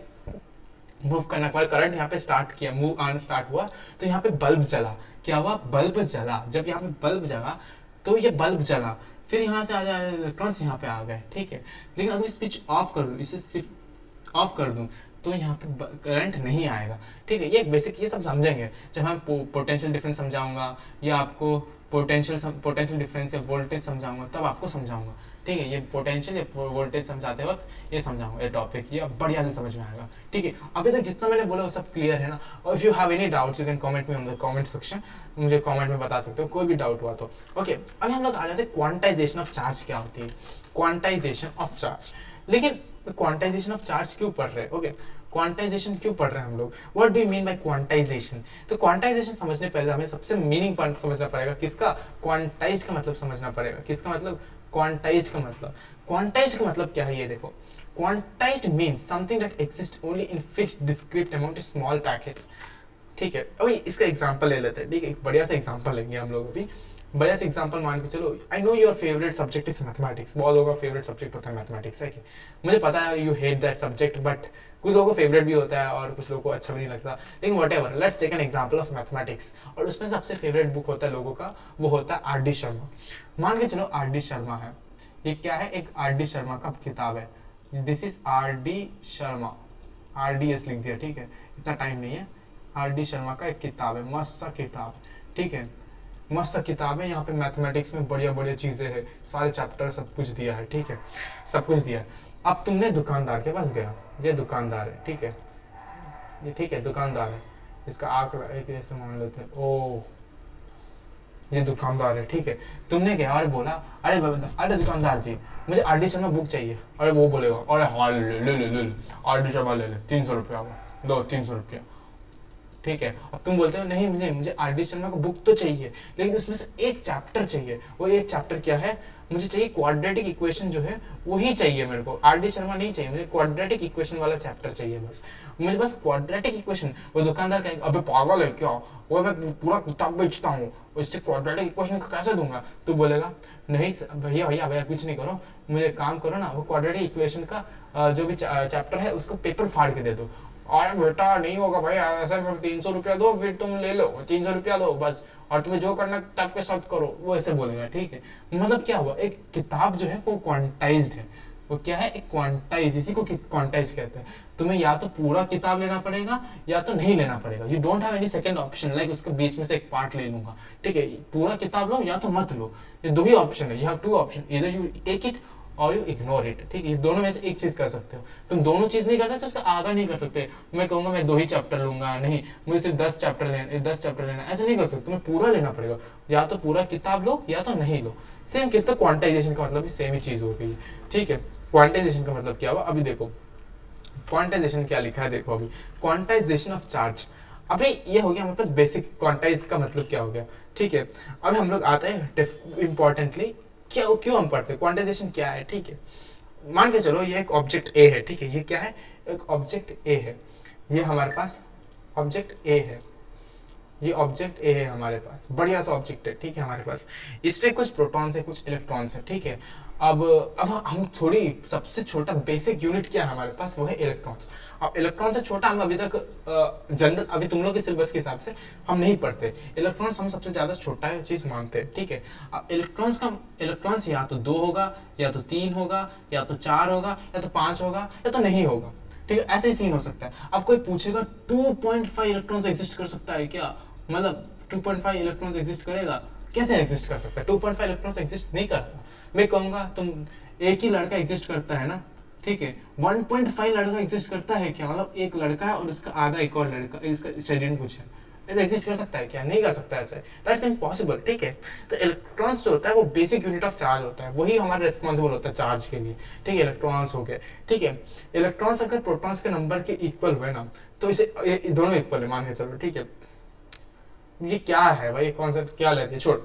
मूव करने के बाद करंट यहाँ पे स्टार्ट किया, मूव आना स्टार्ट हुआ, तो यहाँ पे बल्ब जला। क्या हुआ? बल्ब जला। जब यहाँ पे बल्ब जला तो ये बल्ब जला, फिर यहाँ से आ जाए इलेक्ट्रॉन्स यहाँ पे आ गए, ठीक है। लेकिन अगर स्विच ऑफ कर दूँ, इसे सिर्फ ऑफ कर दूँ, तो यहाँ पे करंट नहीं आएगा, ठीक है। ये बेसिक ये सब समझेंगे जब हम पोटेंशियल डिफरेंस समझाऊंगा या आपको पोटेंशियल डिफरेंस या वोल्टेज समझाऊंगा, तब आपको समझाऊंगा, ठीक है। ये पोटेंशियल या वोल्टेज समझाते वक्त ये समझाऊंगा, ये टॉपिक ये बढ़िया से समझ में आएगा, ठीक है। अभी तक जितना मैंने बोला वो सब क्लियर है ना? और if you have any doubts you can comment me on the comment section, मुझे कमेंट में बता सकते हो कोई भी डाउट हुआ तो। ओके, अब हम लोग आ जाते हैं क्वांटाइजेशन ऑफ चार्ज क्या होती है। क्वांटाइजेशन ऑफ चार्ज, लेकिन क्वांटाइजेशन ऑफ चार्ज क्यों पढ़ रहे हैं? ओके, क्वांटाइजेशन क्यों पढ़ रहे हैं हम लोग? What do you mean by quantization? तो क्वांटाइजेशन समझने पहले हमें सबसे मीनिंग पॉइंट समझना पड़ेगा। किसका? क्वांटाइज्ड का मतलब समझना पड़ेगा। किसका मतलब? क्वांटाइज्ड का मतलब। क्वांटाइज्ड का मतलब क्या है ये देखो। Quantized means something that exist only in fixed discrete amount small packets, ठीक है। अभी इसका एग्जांपल ले लेते हैं, ठीक है, एक बढ़िया सा एग्जांपल लेंगे हम लोग अभी। बढ़िया सा एग्जांपल मान के चलो, I know your favourite subject is mathematics, बहुत लोगों का फेवरेट सब्जेक्ट होता है मैथमेटिक्स, है कि मुझे पता है you hate that subject, but कुछ लोगों को फेवरेट भी होता है और कुछ लोगों को अच्छा भी नहीं लगता, लेकिन whatever, let's take an example of mathematics. और उसमें सबसे फेवरेट बुक होता है लोगों का, वो होता है आर डी शर्मा। मान के चलो आर डी शर्मा है, ये क्या है, एक आर डी शर्मा का किताब है, this is R D Sharma, R D S लिख दिया, ठीक है, इतना टाइम नहीं है। आर डी शर्मा का एक किताब है, मस्त सा किताब, ठीक है, मस्त सा किताब है। यहाँ पे मैथमेटिक्स में बढ़िया बढ़िया चीजें हैं, सारे चैप्टर सब कुछ दिया है, ठीक है, सब कुछ दिया है। अब तुमने दुकानदार के पास गया, ये दुकानदार है, ठीक है, ये ठीक है दुकानदार है, इसका आंकड़ा एक ऐसे मान लेते हैं, ओह ये दुकानदार है, ठीक है। तुमने गया और बोला, अरे दुकानदार जी मुझे आर डी शर्मा बुक चाहिए। अरे वो बोलेगा, अरे हाँ ले आर डी शर्मा ले 300 रुपया दो, 300 रुपया, ठीक है। अब तुम बोलते हो नहीं मुझे आर डी शर्मा का बुक तो चाहिए, लेकिन उसमें से एक चैप्टर चाहिए। वो एक चैप्टर क्या है, मुझे चाहिए क्वाड्रेटिक इक्वेशन जो है वही चाहिए मेरे को, आर डी शर्मा नहीं चाहिए, मुझे क्वाड्रेटिक इक्वेशन वाला चैप्टर चाहिए बस, मुझे बस क्वाड्रेटिक इक्वेशन। वो दुकानदार कहेगा अबे पागल है क्या, वो मैं पूरा किताब बेचता हूँ, उससे क्वाड्रेटिक इक्वेशन का कैसे दूंगा। तू बोलेगा नहीं भैया भैया भैया कुछ नहीं करो, मुझे काम करो ना, वो क्वाड्रेटिक इक्वेशन का जो भी चैप्टर है उसको पेपर फाड़ के दे दो। अरे बेटा नहीं होगा भाई, ऐसा 300 रुपया दो, फिर तुम ले लो 300 रुपया दो बस, और तुम्हें जो करना तब के सब करो, वो ऐसे बोलेगा, ठीक है। मतलब क्या हुआ, एक किताब जो है वो क्वांटाइज्ड है, वो क्या है, एक क्वांटाइज, इसी को क्वांटाइज कहते हैं। तुम्हें या तो पूरा किताब लेना पड़ेगा या तो नहीं लेना पड़ेगा, you don't have any second option, like उसके बीच में से एक पार्ट ले लूंगा, ठीक है, पूरा किताब लो या तो मत लो, ये दो ही ऑप्शन है, यू हैव टू ऑप्शन, इधर यू टेक इट और यू इग्नोर इट, ठीक है, दोनों में से एक चीज कर सकते हो। तुम दोनों चीज नहीं कर सकते, उसका आगा नहीं कर सकते। मैं कहूंगा मैं 2 ही चैप्टर लूंगा, नहीं मुझे सिर्फ 10 चैप्टर लेना, ऐसे नहीं कर सकते, तुम्हें पूरा लेना पड़ेगा, या तो पूरा किताब लो या तो नहीं लो। सेम किस तो क्वांटाइजेशन का मतलब भी सेम ही चीज हो गई, ठीक है। क्वांटाइजेशन का मतलब क्या हुआ, अभी देखो क्वांटाइजेशन क्या लिखा है, देखो अभी क्वांटाइजेशन ऑफ चार्ज। अभी ये हो गया हमारे पास बेसिक क्वांटाइज का मतलब क्या हो गया, ठीक है। अब हम लोग आते हैं इंपॉर्टेंटली क्यों हम पढ़ते हैं क्वांटाइजेशन क्या है, ठीक है। मान के चलो ये एक ऑब्जेक्ट ए है, ठीक है, ये क्या है, एक ऑब्जेक्ट ए है, ये हमारे पास ऑब्जेक्ट ए है, ये ऑब्जेक्ट ए है हमारे पास, बढ़िया सा ऑब्जेक्ट है, ठीक है हमारे पास, इस पे कुछ प्रोटॉन्स है कुछ इलेक्ट्रॉन्स है, ठीक है। अब हम थोड़ी सबसे छोटा बेसिक यूनिट क्या है हमारे पास, वो है इलेक्ट्रॉन्स। अब इलेक्ट्रॉन से छोटा हम अभी तक जनरल अभी तुम लोग के सिलेबस के हिसाब से हम नहीं पढ़ते, इलेक्ट्रॉन्स हम सबसे ज्यादा छोटा है चीज मानते हैं, ठीक है। अब इलेक्ट्रॉन्स या तो 2 होगा या तो 3 होगा या तो 4 होगा या तो 5 होगा या तो नहीं होगा, ठीक है, ऐसे ही सीन हो सकता है। अब कोई पूछेगा 2.5 इलेक्ट्रॉन्स एग्जिस्ट कर सकता है क्या, मतलब 2.5 इलेक्ट्रॉन्स एग्जिस्ट करेगा, कैसे एग्जिस्ट कर सकता है, 2.5 इलेक्ट्रॉन्स एग्जिस्ट नहीं करता। मैं कहूंगा तुम एक ही लड़का एग्जिस्ट करता है ना, ठीक है, 1.5 लड़का एग्जिस्ट करता है क्या, मतलब एक लड़का है और उसका आधा एक और लड़का, इसका स्टूडेंट कुछ है, ऐसा एग्जिस्ट कर सकता है क्या, नहीं कर सकता ऐसे, दैट्स इम्पॉसिबल, ठीक है। तो इलेक्ट्रॉन्स जो होता है वो बेसिक यूनिट ऑफ चार्ज होता है, वही हमारा रिस्पॉन्सिबल होता है चार्ज के लिए, ठीक है, इलेक्ट्रॉन्स हो गए, ठीक है। इलेक्ट्रॉन्स अगर प्रोटॉन्स के नंबर के इक्वल हुए ना, तो इसे दोनों इक्वल है मान के चलो, ठीक है। ये क्या है भाई, कॉन्सेप्ट क्या लेते हैं, छोड़,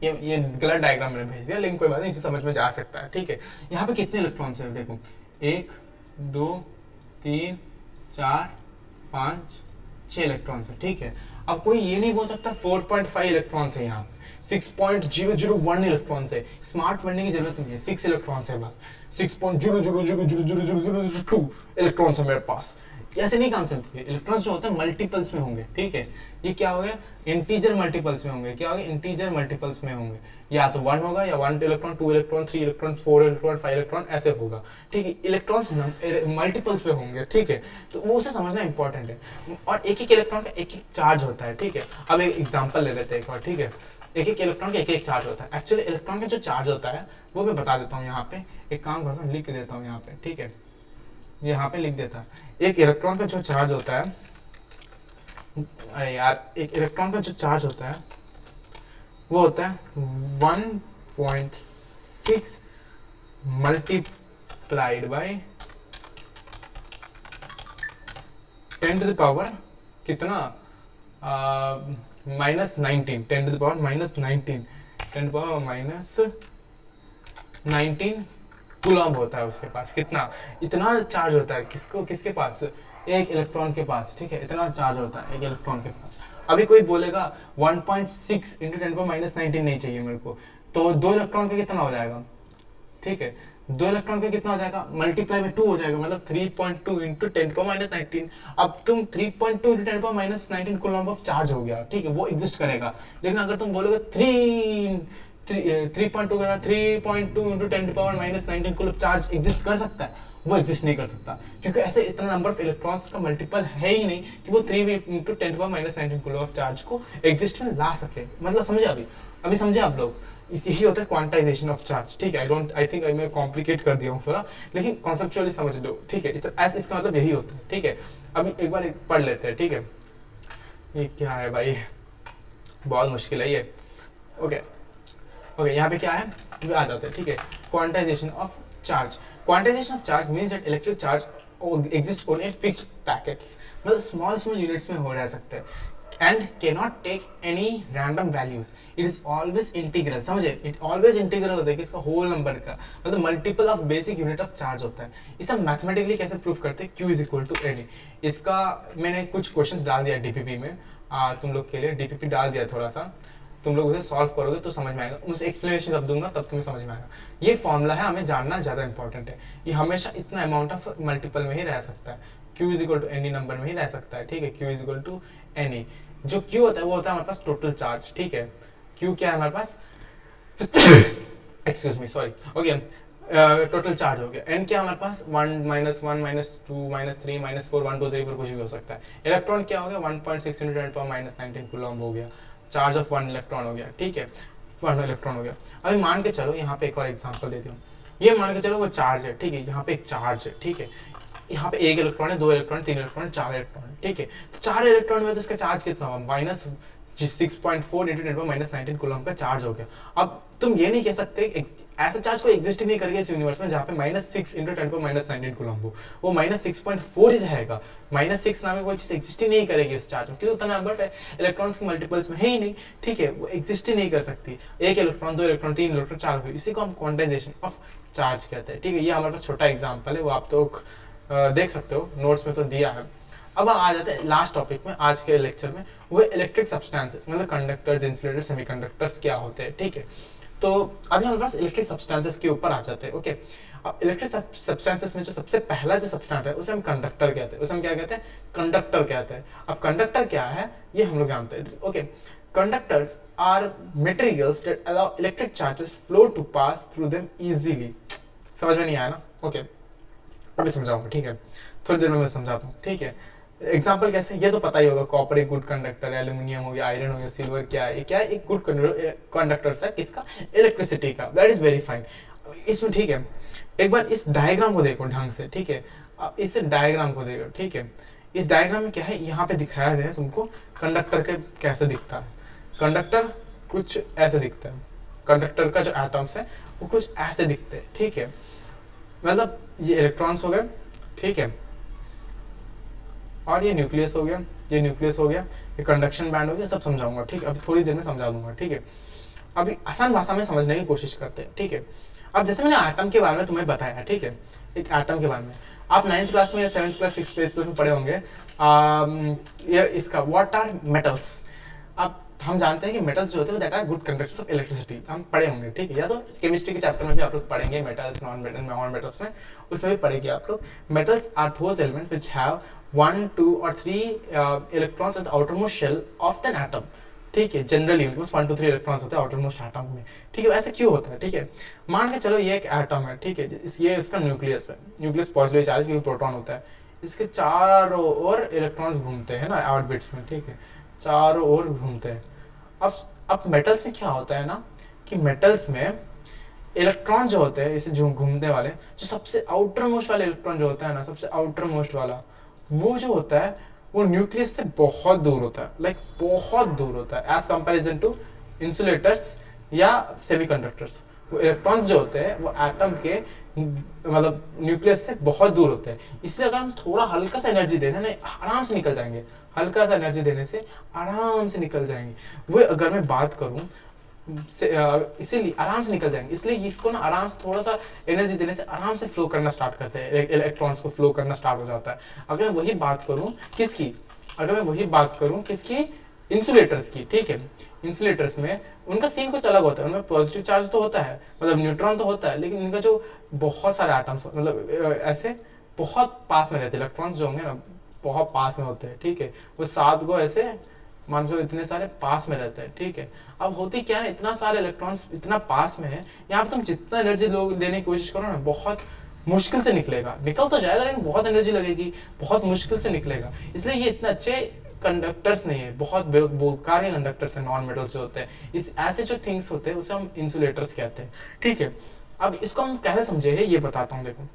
ये गलत डायग्राम मैंने भेज दिया, लेकिन कोई बात नहीं, इसे समझ में जा सकता है, ठीक है। यहाँ पे कितने इलेक्ट्रॉन्स हैं देखो, 1 2 3 4 5 6 इलेक्ट्रॉन्स है, ठीक है। अब कोई ये नहीं बोल सकता 4.5 इलेक्ट्रॉन्स है, यहाँ पे 6.001 इलेक्ट्रॉन्स है, स्मार्ट बनने की जरूरत नहीं है, 6 इलेक्ट्रॉन्स है बस, 6.000000002 इलेक्ट्रॉन्स है मेरे पास, ऐसे नहीं काम चलती है। इलेक्ट्रॉन्स जो होते हैं मल्टीपल्स में होंगे, ठीक है, ये क्या हो गया, इंटीजर मल्टीपल्स में होंगे, क्या हो गया, इंटीजर मल्टीपल्स में होंगे, या तो 1 होगा या 1 electron 2 electron 3 electron 4 electron 5 electron ऐसे होगा, ठीक है। इलेक्ट्रॉन्स मल्टीपल्स में होंगे, ठीक है, तो वो उसे समझना इंपॉर्टेंट है। और एक एक इलेक्ट्रॉन का एक एक चार्ज होता है, ठीक है। अब एक एग्जाम्पल ले लेते हैं एक और, ठीक है, एक एक इलेक्ट्रॉन का एक एक चार्ज होता है। एक्चुअली इलेक्ट्रॉन का जो चार्ज होता है वो मैं बता देता हूँ यहाँ पे, एक काम करता हूँ लिख देता हूँ यहाँ पे, ठीक है, यहाँ पे लिख देता है। एक इलेक्ट्रॉन का जो चार्ज होता है, अरे यार, एक इलेक्ट्रॉन का जो चार्ज होता है वो होता है 1.6 multiplied by 10 to the power कितना, -19, 10 to the power -19, 10 to the power -19 coulomb होता है उसके पास, कितना, इतना चार्ज होता है किसके पास, एक इलेक्ट्रॉन के पास, ठीक है, इतना चार्ज होता है एक इलेक्ट्रॉन के पास। अभी कोई बोलेगा 1.6 इंटू 10⁻19 नहीं चाहिए मेरे को, तो 2 इलेक्ट्रॉन का कितना हो जाएगा, ठीक है, 2 इलेक्ट्रॉन का कितना हो जाएगा, मल्टीप्लाई में 2 हो जाएगा, मतलब 3.2 इंटू 10⁻19। अब तुम 3.2 इंटू 10⁻19 कूलम्ब ऑफ चार्ज हो गया, ठीक है, वो एग्जिस्ट करेगा। लेकिन अगर तुम बोलोगे 3.2 का 3.2 इंटू 10⁻19 कूलम्ब चार्ज एग्जिस्ट कर सकता है, वो एग्जिस्ट नहीं कर सकता, क्योंकि ऐसे इतना नंबर ऑफ इलेक्ट्रॉन्स का मल्टीपल है ही नहीं कि वो 3 इंटू 10⁻19 कूलम्ब ऑफ चार्ज को एग्जिस्ट में ला सके। मतलब समझे अभी समझे आप लोग, यही होता है क्वांटाइजेशन ऑफ चार्ज, ठीक है। आई थिंक मैं कॉम्प्लिकेट कर दिया हूँ थोड़ा, लेकिन कॉन्सेप्चुअली समझ लो, ठीक है, ऐसे इसका मतलब यही होता है, ठीक है। अभी एक बार पढ़ लेते हैं, ठीक है। ये क्या है भाई, बहुत मुश्किल है ये। ओके, यहाँ पे क्या है, आ जाते हैं, ठीक है। Quantization of charge, quantization of charge means that electric charge exist only in fixed packets, मतलब स्मॉल यूनिट्स में हो रह सकते हैं, and cannot take any random values, it is always integral, समझे, it always integral होता है कि इसका होल नंबर का मतलब multiple of basic unit of charge होता है। इसे हम मैथमेटिकली कैसे प्रूफ करते हैं, Q is equal to n. इसका मैंने कुछ क्वेश्चंस डाल दिया डीपीपी में, तुम लोग के लिए डीपीपी डाल दिया, थोड़ा सा तुम लोग उसे सॉल्व करोगे तो समझ में आएगा, उसे एक्सप्लेनेशन जब दूंगा तब तुम्हें समझ में आएगा। ये फॉर्मूला है, हमें जानना ज़्यादा इंपॉर्टेंट है, ये हमेशा इतना अमाउंट ऑफ मल्टीपल में ही रह सकता है, Q is equal to any number में ही रह सकता है, ठीक है। Q is equal to any, जो Q होता है वो होता है हमारे पास टोटल चार्ज, ठीक है। Q क्या है हमारे पास, excuse me, sorry, okay, total charge हो गया। N क्या हमारे पास 1 -1 -2 -3 -4 1 2 3 4 कुछ भी हो सकता है। इलेक्ट्रॉन क्या हो गया 1.6 इंटू 10⁻19 कूलम्ब हो गया, चार्ज ऑफ 1 इलेक्ट्रॉन हो गया, ठीक है, 1 इलेक्ट्रॉन हो गया। अभी मान के चलो, यहाँ पे एक और एग्जांपल देती हूँ, ये मान के चलो वो चार्ज है, ठीक है, यहाँ पे एक चार्ज है, ठीक है, यहाँ पे 1 इलेक्ट्रॉन है, 2 इलेक्ट्रॉन, 3 इलेक्ट्रॉन, 4 इलेक्ट्रॉन, ठीक है। तो 4 इलेक्ट्रॉन में तो इसका चार्ज कितना होगा, -6.4 इंटू 10⁻19 कूलम्ब का चार्ज हो गया। अब तुम ये नहीं कह सकते ऐसा चार्ज कोई एग्जिस्ट ही नहीं करेगा इस यूनिवर्स में जहाँ पे -6 इंटू 10⁻19 कूलम्ब हो, वो -6.4 ही रहेगा, -6 नाम की कोई चीज एग्जिस्ट ही नहीं करेगी इस चार्ज में, क्योंकि उतना नंबर है इलेक्ट्रॉन्स के मल्टीपल्स में है ही नहीं, ठीक है, वो एग्जिस्ट ही नहीं कर सकती। 1 इलेक्ट्रॉन, 2 इलेक्ट्रॉन, 3 इलेक्ट्रॉन, 4 हुई, इसी को हम क्वांटाइजेशन ऑफ चार्ज कहते हैं, ठीक है। ये हमारे पास छोटा एग्जाम्पल है, वो आप तो देख सकते हो, नोट्स में तो दिया है। अब आ जाते हैं लास्ट टॉपिक में आज के लेक्चर में, वो इलेक्ट्रिक सब्सटेंसेस, मतलब कंडक्टर्स, इंसुलेटर्स, सेमीकंडक्टर्स क्या होते हैं, ठीक है। तो अभी हमारे पास इलेक्ट्रिक सब्सटेंसेस के ऊपर आ जाते हैं, ओके। अब इलेक्ट्रिक सब्सटेंसेस में जो सबसे पहला जो सब्सटेंस है उसे हम कंडक्टर कहते हैं, उसे हम क्या कहते हैं, कंडक्टर कहते हैं। अब कंडक्टर क्या है ये हम लोग जानते हैं, okay. Conductors are materials that allow electric charges flow to pass through them easily. समझ में नहीं आया ना, ओके, अभी समझाऊंगा, ठीक है, थोड़ी देर में मैं समझाता हूँ, ठीक है। एग्जाम्पल कैसे, ये तो पता ही होगा, कॉपर एक गुड कंडक्टर है, एल्यूमिनियम हो गया, आयरन हो गया, सिल्वर क्या है, एक गुड कंडक्टर है इसका, इलेक्ट्रिसिटी का, दैट इज वेरी फाइन। इसमें ठीक है, एक बार इस डायग्राम को देखो ढंग से, ठीक है, अब इस डायग्राम को देखो, ठीक है। इस डायग्राम में क्या है, यहाँ पे दिखाया गया है तुमको कंडक्टर के कैसे दिखता है। कंडक्टर कुछ ऐसे दिखता है, कंडक्टर का जो एटम्स है वो कुछ ऐसे दिखते हैं, ठीक है, मतलब ये इलेक्ट्रॉन्स हो गए, ठीक है, और ये न्यूक्लियस हो गया, ये न्यूक्लियस हो गया, ये कंडक्शन बैंड हो गया, सब समझाऊंगा, ठीक है, अभी थोड़ी देर में समझा दूंगा, ठीक है। अभी आसान भाषा में समझने की कोशिश करते हैं, ठीक है। अब जैसे मैंने एटम के बारे में तुम्हें बताया, ठीक है, एक एटम के बारे में आप 9th क्लास में या 7th class 6th 8th class में पढ़े होंगे, ये इसका व्हाट आर मेटल्स। अब हम जानते हैं कि मेटल्स जो होते हैं that are good conductors of electricity, हम पढ़े होंगे, ठीक है, या तो केमिस्ट्री के चैप्टर में भी आप लोग पढ़ेंगे मेटल्स, नॉन मेटल्स में, उसमें भी पढ़ेंगे आप लोग। Metals are those element which have 1, 2 और 3 electrons at the outermost shell of an atom, ठीक है। जनरली उनके पास 1, 2, 3 इलेक्ट्रॉन्स होते हैं आउटरमोस्ट एटम में, ठीक है। ऐसे क्यों होता है, ठीक है, मान के चलो ये एक एटम है, ठीक है, ये इसका न्यूक्लियस है, न्यूक्लियस पॉजिटिव चार्ज क्योंकि प्रोटॉन होता है, इसके चारों ओर इलेक्ट्रॉन्स घूमते हैं ना ऑर्बिट्स में, ठीक है, चारों ओर घूमते हैं। अब मेटल्स में क्या होता है ना कि मेटल्स में इलेक्ट्रॉन जो होते हैं इसे जो घूमने वाले, जो सबसे आउटर मोस्ट वाले इलेक्ट्रॉन जो होता है ना, सबसे आउटर मोस्ट वाला, वो जो होता है वो न्यूक्लियस से बहुत दूर होता है, लाइक बहुत दूर होता है एज कंपैरिजन टू इंसुलेटर्स या सेमीकंडक्टर्स। वो इलेक्ट्रॉन्स जो होते हैं वो एटम के मतलब न्यूक्लियस से बहुत दूर होते हैं, इसलिए अगर हम थोड़ा हल्का सा एनर्जी दे दें ना आराम से निकल जाएंगे, हल्का सा एनर्जी देने से आराम से निकल जाएंगे। वो अगर मैं बात करूं इसीलिए आराम से निकल जाएंगे, इसलिए इसको ना आराम से थोड़ा सा एनर्जी देने से आराम से फ्लो करना स्टार्ट करते हैं, इलेक्ट्रॉन्स को फ्लो करना स्टार्ट हो जाता है। अगर मैं वही बात करूं किसकी, अगर मैं वही बात करूं किसकी, इंसुलेटर्स की, ठीक है। इंसुलेटर्स में उनका सीन कुछ अलग होता है, उनमें पॉजिटिव चार्ज तो होता है, मतलब न्यूट्रॉन तो होता है, लेकिन इनका जो बहुत सारे एटम्स मतलब ऐसे बहुत पास में रहते हैं, इलेक्ट्रॉन्स जो होंगे ना बहुत पास में होते हैं, ठीक है। वो 7 गो ऐसे मान लो इतने सारे पास में रहते हैं, ठीक है। अब होती क्या है, इतना सारे इलेक्ट्रॉन्स इतना पास में है, यहाँ पे तुम जितना एनर्जी लोग देने की कोशिश करो ना बहुत मुश्किल से निकलेगा, निकल तो जाएगा लेकिन बहुत एनर्जी लगेगी, बहुत मुश्किल से निकलेगा। इसलिए ये इतने अच्छे कंडक्टर्स नहीं है, बहुत बेकार ही कंडक्टर्स है, नॉन मेटल से होते हैं। इस ऐसे जो थिंग्स होते हैं उसे हम इंसुलेटर्स कहते हैं, ठीक है। अब इसको हम कैसे समझेंगे ये बताता हूँ, देखो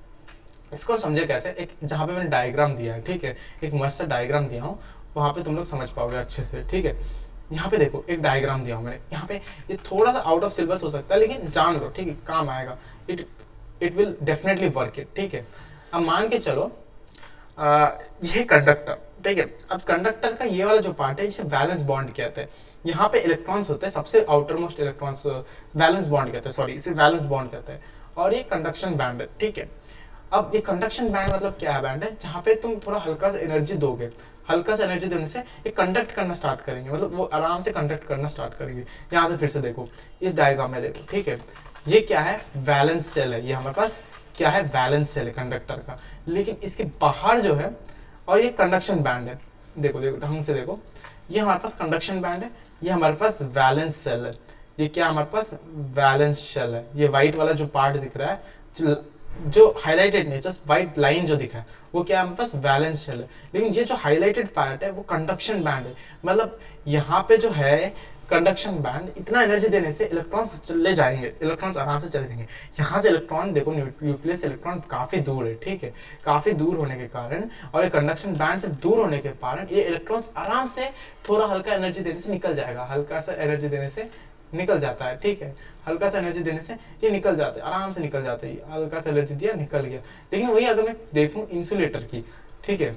इसको हम समझे कैसे, एक जहाँ पे मैंने डायग्राम दिया है, ठीक है, एक मस्त सा डायग्राम दिया हूँ, वहाँ पे तुम लोग समझ पाओगे अच्छे से, ठीक है। यहाँ पे देखो एक डायग्राम दिया हूँ मैंने, यहाँ पे ये थोड़ा सा आउट ऑफ सिलेबस हो सकता है लेकिन जान लो, ठीक है, काम आएगा, it will definitely work it, ठीक है। अब मान के चलो ये कंडक्टर, ठीक है। अब कंडक्टर का ये वाला जो पार्ट है इसे वैलेंस बॉन्ड कहते हैं। यहाँ पे इलेक्ट्रॉन्स होते हैं, सबसे outer most electrons valence bond कहते हैं, सॉरी इसे वैलेंस बॉन्ड कहते हैं। और ये कंडक्शन बैंड है, ठीक है। अब ये कंडक्शन बैंड मतलब क्या है, बैंड है जहाँ पे तुम थोड़ा हल्का सा एनर्जी दोगे, हल्का सा एनर्जी देने से ये कंडक्ट करना स्टार्ट करेंगे, मतलब वो आराम से कंडक्ट करना स्टार्ट करेंगे। यहाँ से फिर से देखो इस डायग्राम में देखो, ठीक है, ये क्या है, वैलेंस शेल है, ये हमारे पास क्या है, वैलेंस शेल है कंडक्टर का। लेकिन इसके बाहर जो है, और ये कंडक्शन बैंड है, देखो देखो ढंग से देखो, ये हमारे पास कंडक्शन बैंड है, ये हमारे पास वैलेंस शेल है, ये क्या हमारे पास वैलेंस शेल है। ये व्हाइट वाला जो पार्ट दिख रहा है, जो हाईलाइटेड नहीं, जस्ट व्हाइट लाइन जो दिखा है वो क्या है हमारे पास वैलेंस शेल है। लेकिन ये जो हाईलाइटेड पार्ट है वो कंडक्शन बैंड है, मतलब यहाँ पे जो है कंडक्शन बैंड, इतना एनर्जी देने से इलेक्ट्रॉन्स चले जाएंगे, इलेक्ट्रॉन्स आराम से चले जाएंगे। यहाँ से इलेक्ट्रॉन देखो, न्यूक्लियस से इलेक्ट्रॉन काफी दूर है, ठीक है, काफी दूर होने के कारण और ये कंडक्शन बैंड से दूर होने के कारण ये इलेक्ट्रॉन्स आराम से थोड़ा हल्का एनर्जी देने से निकल जाएगा, हल्का सा एनर्जी देने से निकल जाता है, ठीक है। हल्का सा एनर्जी देने से ये निकल जाते हैं, आराम से निकल जाते हैं, हल्का सा एनर्जी दिया निकल गया। लेकिन वही अगर मैं देखूं इंसुलेटर की, ठीक है,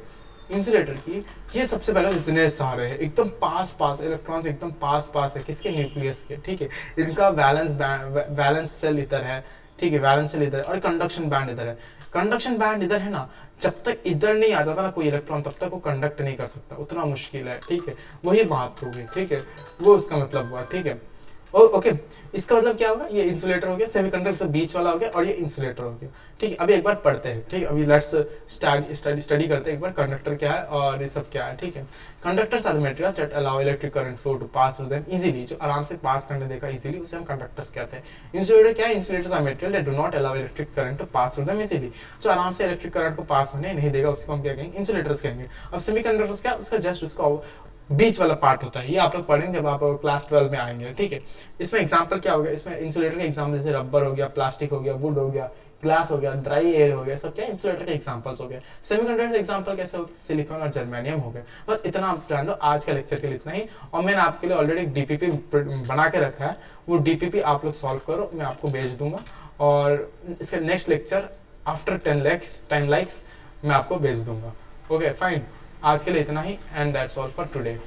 इंसुलेटर की, ये सबसे पहले इतने सारे हैं, एकदम पास पास इलेक्ट्रॉन्स एकदम पास पास है किसके, न्यूक्लियस के, ठीक है। इनका वैलेंस सेल इधर है, ठीक है, वैलेंस सेल इधर है और कंडक्शन बैंड इधर है। कंडक्शन बैंड इधर है ना, जब तक इधर नहीं आ जाता ना कोई इलेक्ट्रॉन तब तक वो कंडक्ट नहीं कर सकता, उतना मुश्किल है, ठीक है। वही बात होगी, ठीक है, वो उसका मतलब हुआ, ठीक है। ओके, इसका मतलब क्या होगा, ये इंसुलेटर हो गया, सेमीकंडक्टर से बीच वाला हो गया और ये इंसुलेटर हो गया, ठीक है। अभी एक बार पढ़ते हैं, ठीक है, अभी लेट्स स्टडी करते हैं एक बार कंडक्टर क्या है और ये सब क्या है, ठीक है। Conductors are materials that allow electric current flow to pass through them easily, जो आराम से पास करने देगा इजीली, उसे हम कंडक्टर्स कहते हैं। इंसुलेटर क्या है, insulators are material that do not allow electric current to pass through them easily, जो आराम से इलेक्ट्रिक करंट को पास होने नहीं देगा, उसको हम क्या कहेंगे, इंसुलेटर्स कहेंगे। अब सेमीकंडक्टर्स क्या, उसका जस्ट उसका बीच वाला पार्ट होता है, ये आप लोग पढ़ेंगे जब आप क्लास 12 में आएंगे, ठीक है। इसमें एग्जांपल क्या हो गया, इसमें इंसुलेटर के एग्जांपल जैसे रबर हो गया, प्लास्टिक हो गया, वुड हो गया, ग्लास हो गया, ड्राई एयर हो गया, सब क्या इंसुलेटर के एग्जांपल्स हो गए। सेमीकंडक्टर के एग्जांपल कैसे हो गए, सिलिकॉन और जर्मेनियम हो गए। बस इतना आप जान लो, आज का लेक्चर के लिए इतना ही। और मैंने आपके लिए ऑलरेडी डीपीपी बना के रखा है, वो डीपीपी आप लोग सॉल्व करो, मैं आपको भेज दूंगा और इसका नेक्स्ट लेक्चर आफ्टर 10 लाइक्स मैं आपको भेज दूंगा। ओके फाइन, आज के लिए इतना ही and that's all for today.